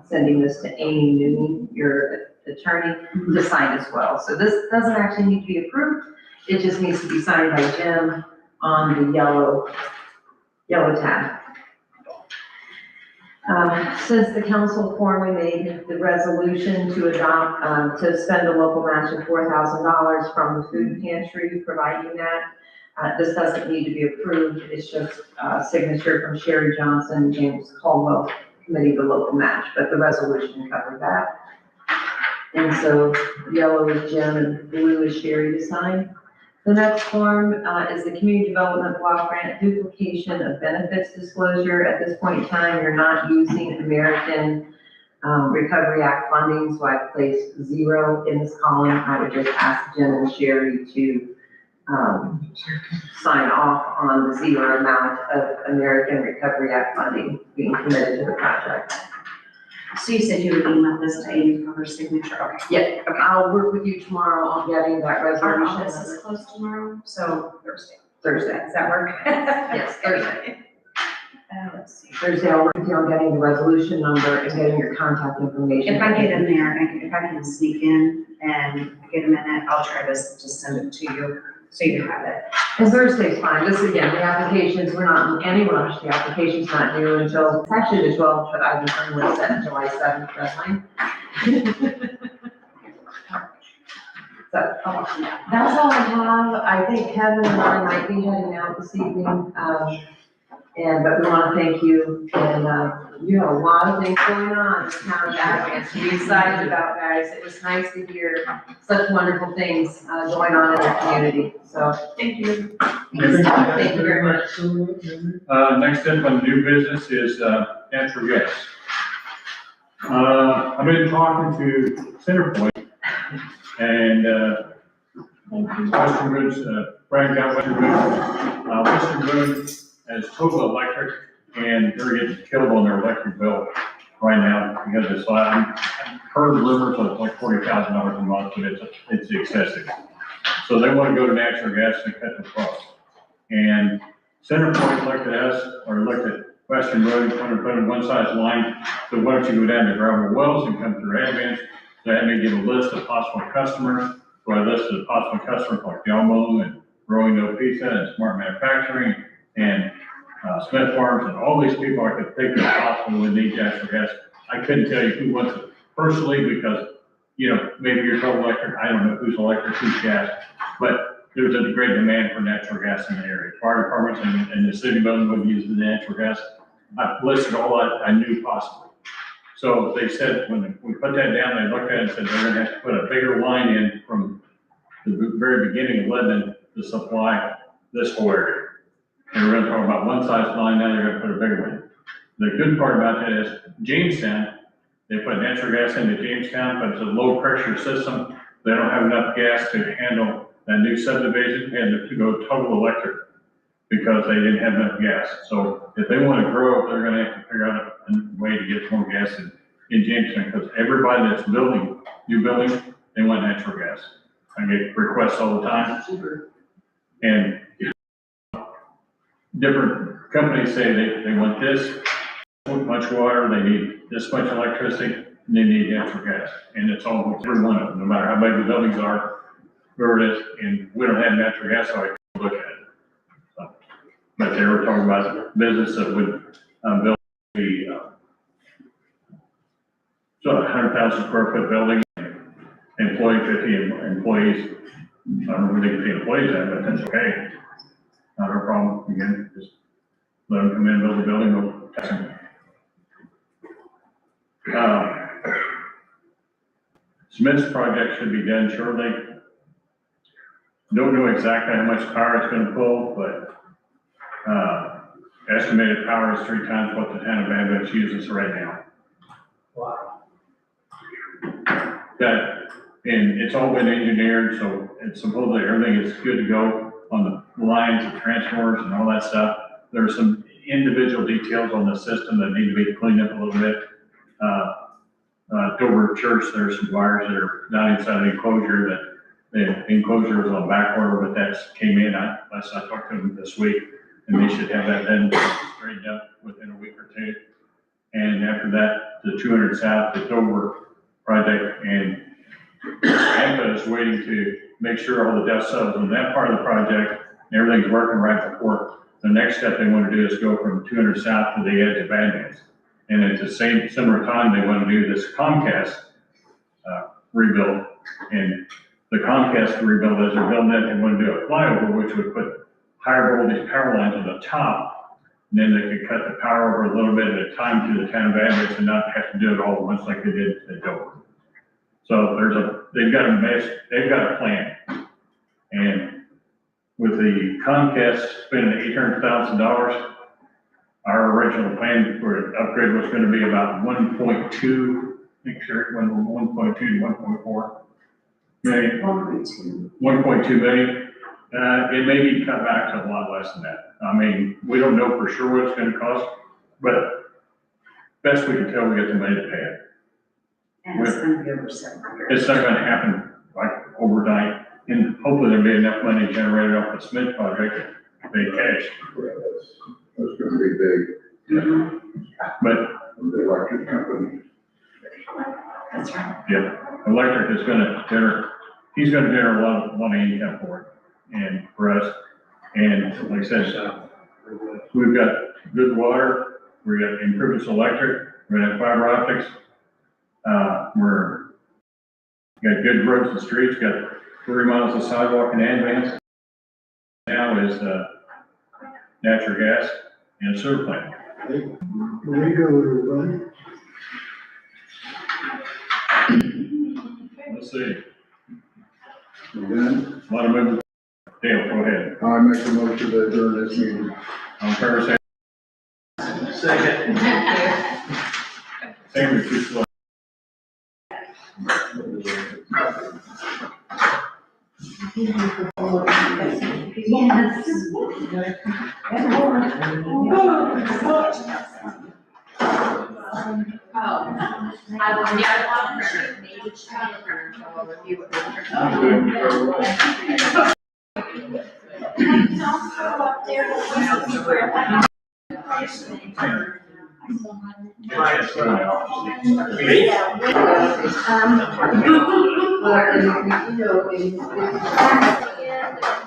sending this to Amy Newman, your attorney, to sign as well. So this doesn't actually need to be approved. It just needs to be signed by Jim on the yellow tab. Since the council formally made the resolution to adopt, to spend a local match of $4,000 from the food pantry, providing that, this doesn't need to be approved. It's just a signature from Sherry Johnson, James Caldwell, committee the local match, but the resolution covered that. And so yellow is Jim and blue is Sherry to sign. The next form is the community development block grant duplication of benefits disclosure. At this point in time, you're not using American Recovery Act funding, so I've placed 0 in this column. I would just ask Jim and Sherry to sign off on the 0 amount of American Recovery Act funding being committed to the project. So you said you would email this to Amy for her signature, okay. Yeah, I'll work with you tomorrow on getting that Our resolution. office is closed tomorrow, so Thursday. Thursday. Does that work? Yes, Thursday. Let's see. Thursday, I'll work with you on getting the resolution number and getting your contact information. If I get in there, if I can sneak in and get a minute, I'll try to just send it to you, so you have it. And Thursday's fine, this again, the applications, we're not in any rush, the application's not due until, it's actually the 12th, but I've been trying to set July 7th deadline. So, that's all I have, I think Kevin and I might be heading out this evening, but we wanna thank you, and, you have a lot of things going on, the town of Athens, to be excited about, guys, it was nice to hear such wonderful things, going on in the community, so. Thank you. Thank you very much. Next up on new business is, natural gas. I've been talking to Centerpoint and, Western Goods, Brad got Western Goods. Western Goods has total electric and they're getting killed on their electric bill right now because it's like, I've heard rumors of like $40,000 a month, but it's excessive. So they want to go to natural gas to cut the cost. And Centerpoint looked at us, or looked at Western Road, wanted to put in one size line. So why don't you go down to Gravel Wells and come through Advance? So I had me give a list of possible customers. So I listed possible customers like Delmo and Growing No Pizza and Smart Manufacturing and Smith Farms and all these people I could think of possibly would need natural gas. I couldn't tell you who wants it personally because, you know, maybe you're total electric. I don't know who's electric, who's gas, but there's a great demand for natural gas in the area. Fire departments and the city building would use the natural gas. I've listed all that I knew possibly. So they said, when we put that down, they looked at it and said they're gonna have to put a bigger line in from the very beginning of Lebanon to supply this whole area. And we're gonna talk about one size line, now they're gonna put a bigger one. The good part about that is Jamestown, they put natural gas into Jamestown, but it's a low pressure system. They don't have enough gas to handle that new subdivision and to go total electric because they didn't have enough gas. So if they want to grow, they're going to have to figure out a way to get more gas in Jamestown because everybody that's building, new buildings, they want natural gas. I get requests all the time. And different companies say they want this much water, they need this much electricity, and they need natural gas. And it's almost every one of them, no matter how big the buildings are, wherever it is, and we don't have natural gas, so I can look at it. So, but they were talking about a business that would build so 100,000 square foot building, employ 50 employees. I don't know where they can pay employees at, but that's okay. Not our problem. Again, just let them come in, build the building, we'll test them. Smith's project should be done shortly. Don't know exactly how much power it's gonna pull, but, estimated power is 3 times what the town of Advance uses right now. Wow. And it's all been engineered, so it's supposedly everything is good to go on the lines and transformers and all that stuff. There's some individual details on the system that need to be cleaned up a little bit. Dover Church, there's some wires that are not inside the enclosure that the enclosure was on back order, but that's came in. I talked to them this week, and they should have that done straightened up within a week or two. And after that, the 200 South, the Dover project, and AMPA is waiting to make sure all the dust settles on that part of the project. And everything's working right before. The next step they want to do is go from 200 South to the edge of Advance. And at the same similar time, they want to do this Comcast rebuild. And the Comcast rebuild, as they're building that, they want to do a flyover, which would put higher voltage power lines on the top. And then they could cut the power over a little bit at a time to the town of Advance and not have to do it all at once like they did at Dover. So they've got a plan. And with the Comcast spending $800,000, our original plan for an upgrade was going to be about 1.2, make sure it went from 1.2 to 1.4 million. 1.2 million. It may be cut back to a lot less than that. I mean, we don't know for sure what it's going to cost, but best we can tell, we got the money to pay it. And it's gonna be over 700. It's not gonna happen like overnight, and hopefully there'll be enough money generated off the Smith project, to pay cash. That's gonna be big, But, the electric company. That's right. yeah, electric is gonna he's gonna generate a lot of income for it, and for us. And like I said, we've got good water, we got improvements electric, we're gonna have fiber optics. We're got good roads and streets, got 3 miles of sidewalk and advance. Now is, natural gas and sewer plant. Here we go, everybody. Let's see, And then, a lot of movement. Dale, go ahead. I make a motion to adjourn this meeting. On favor, say. Second. Thank you, too slow. Yeah.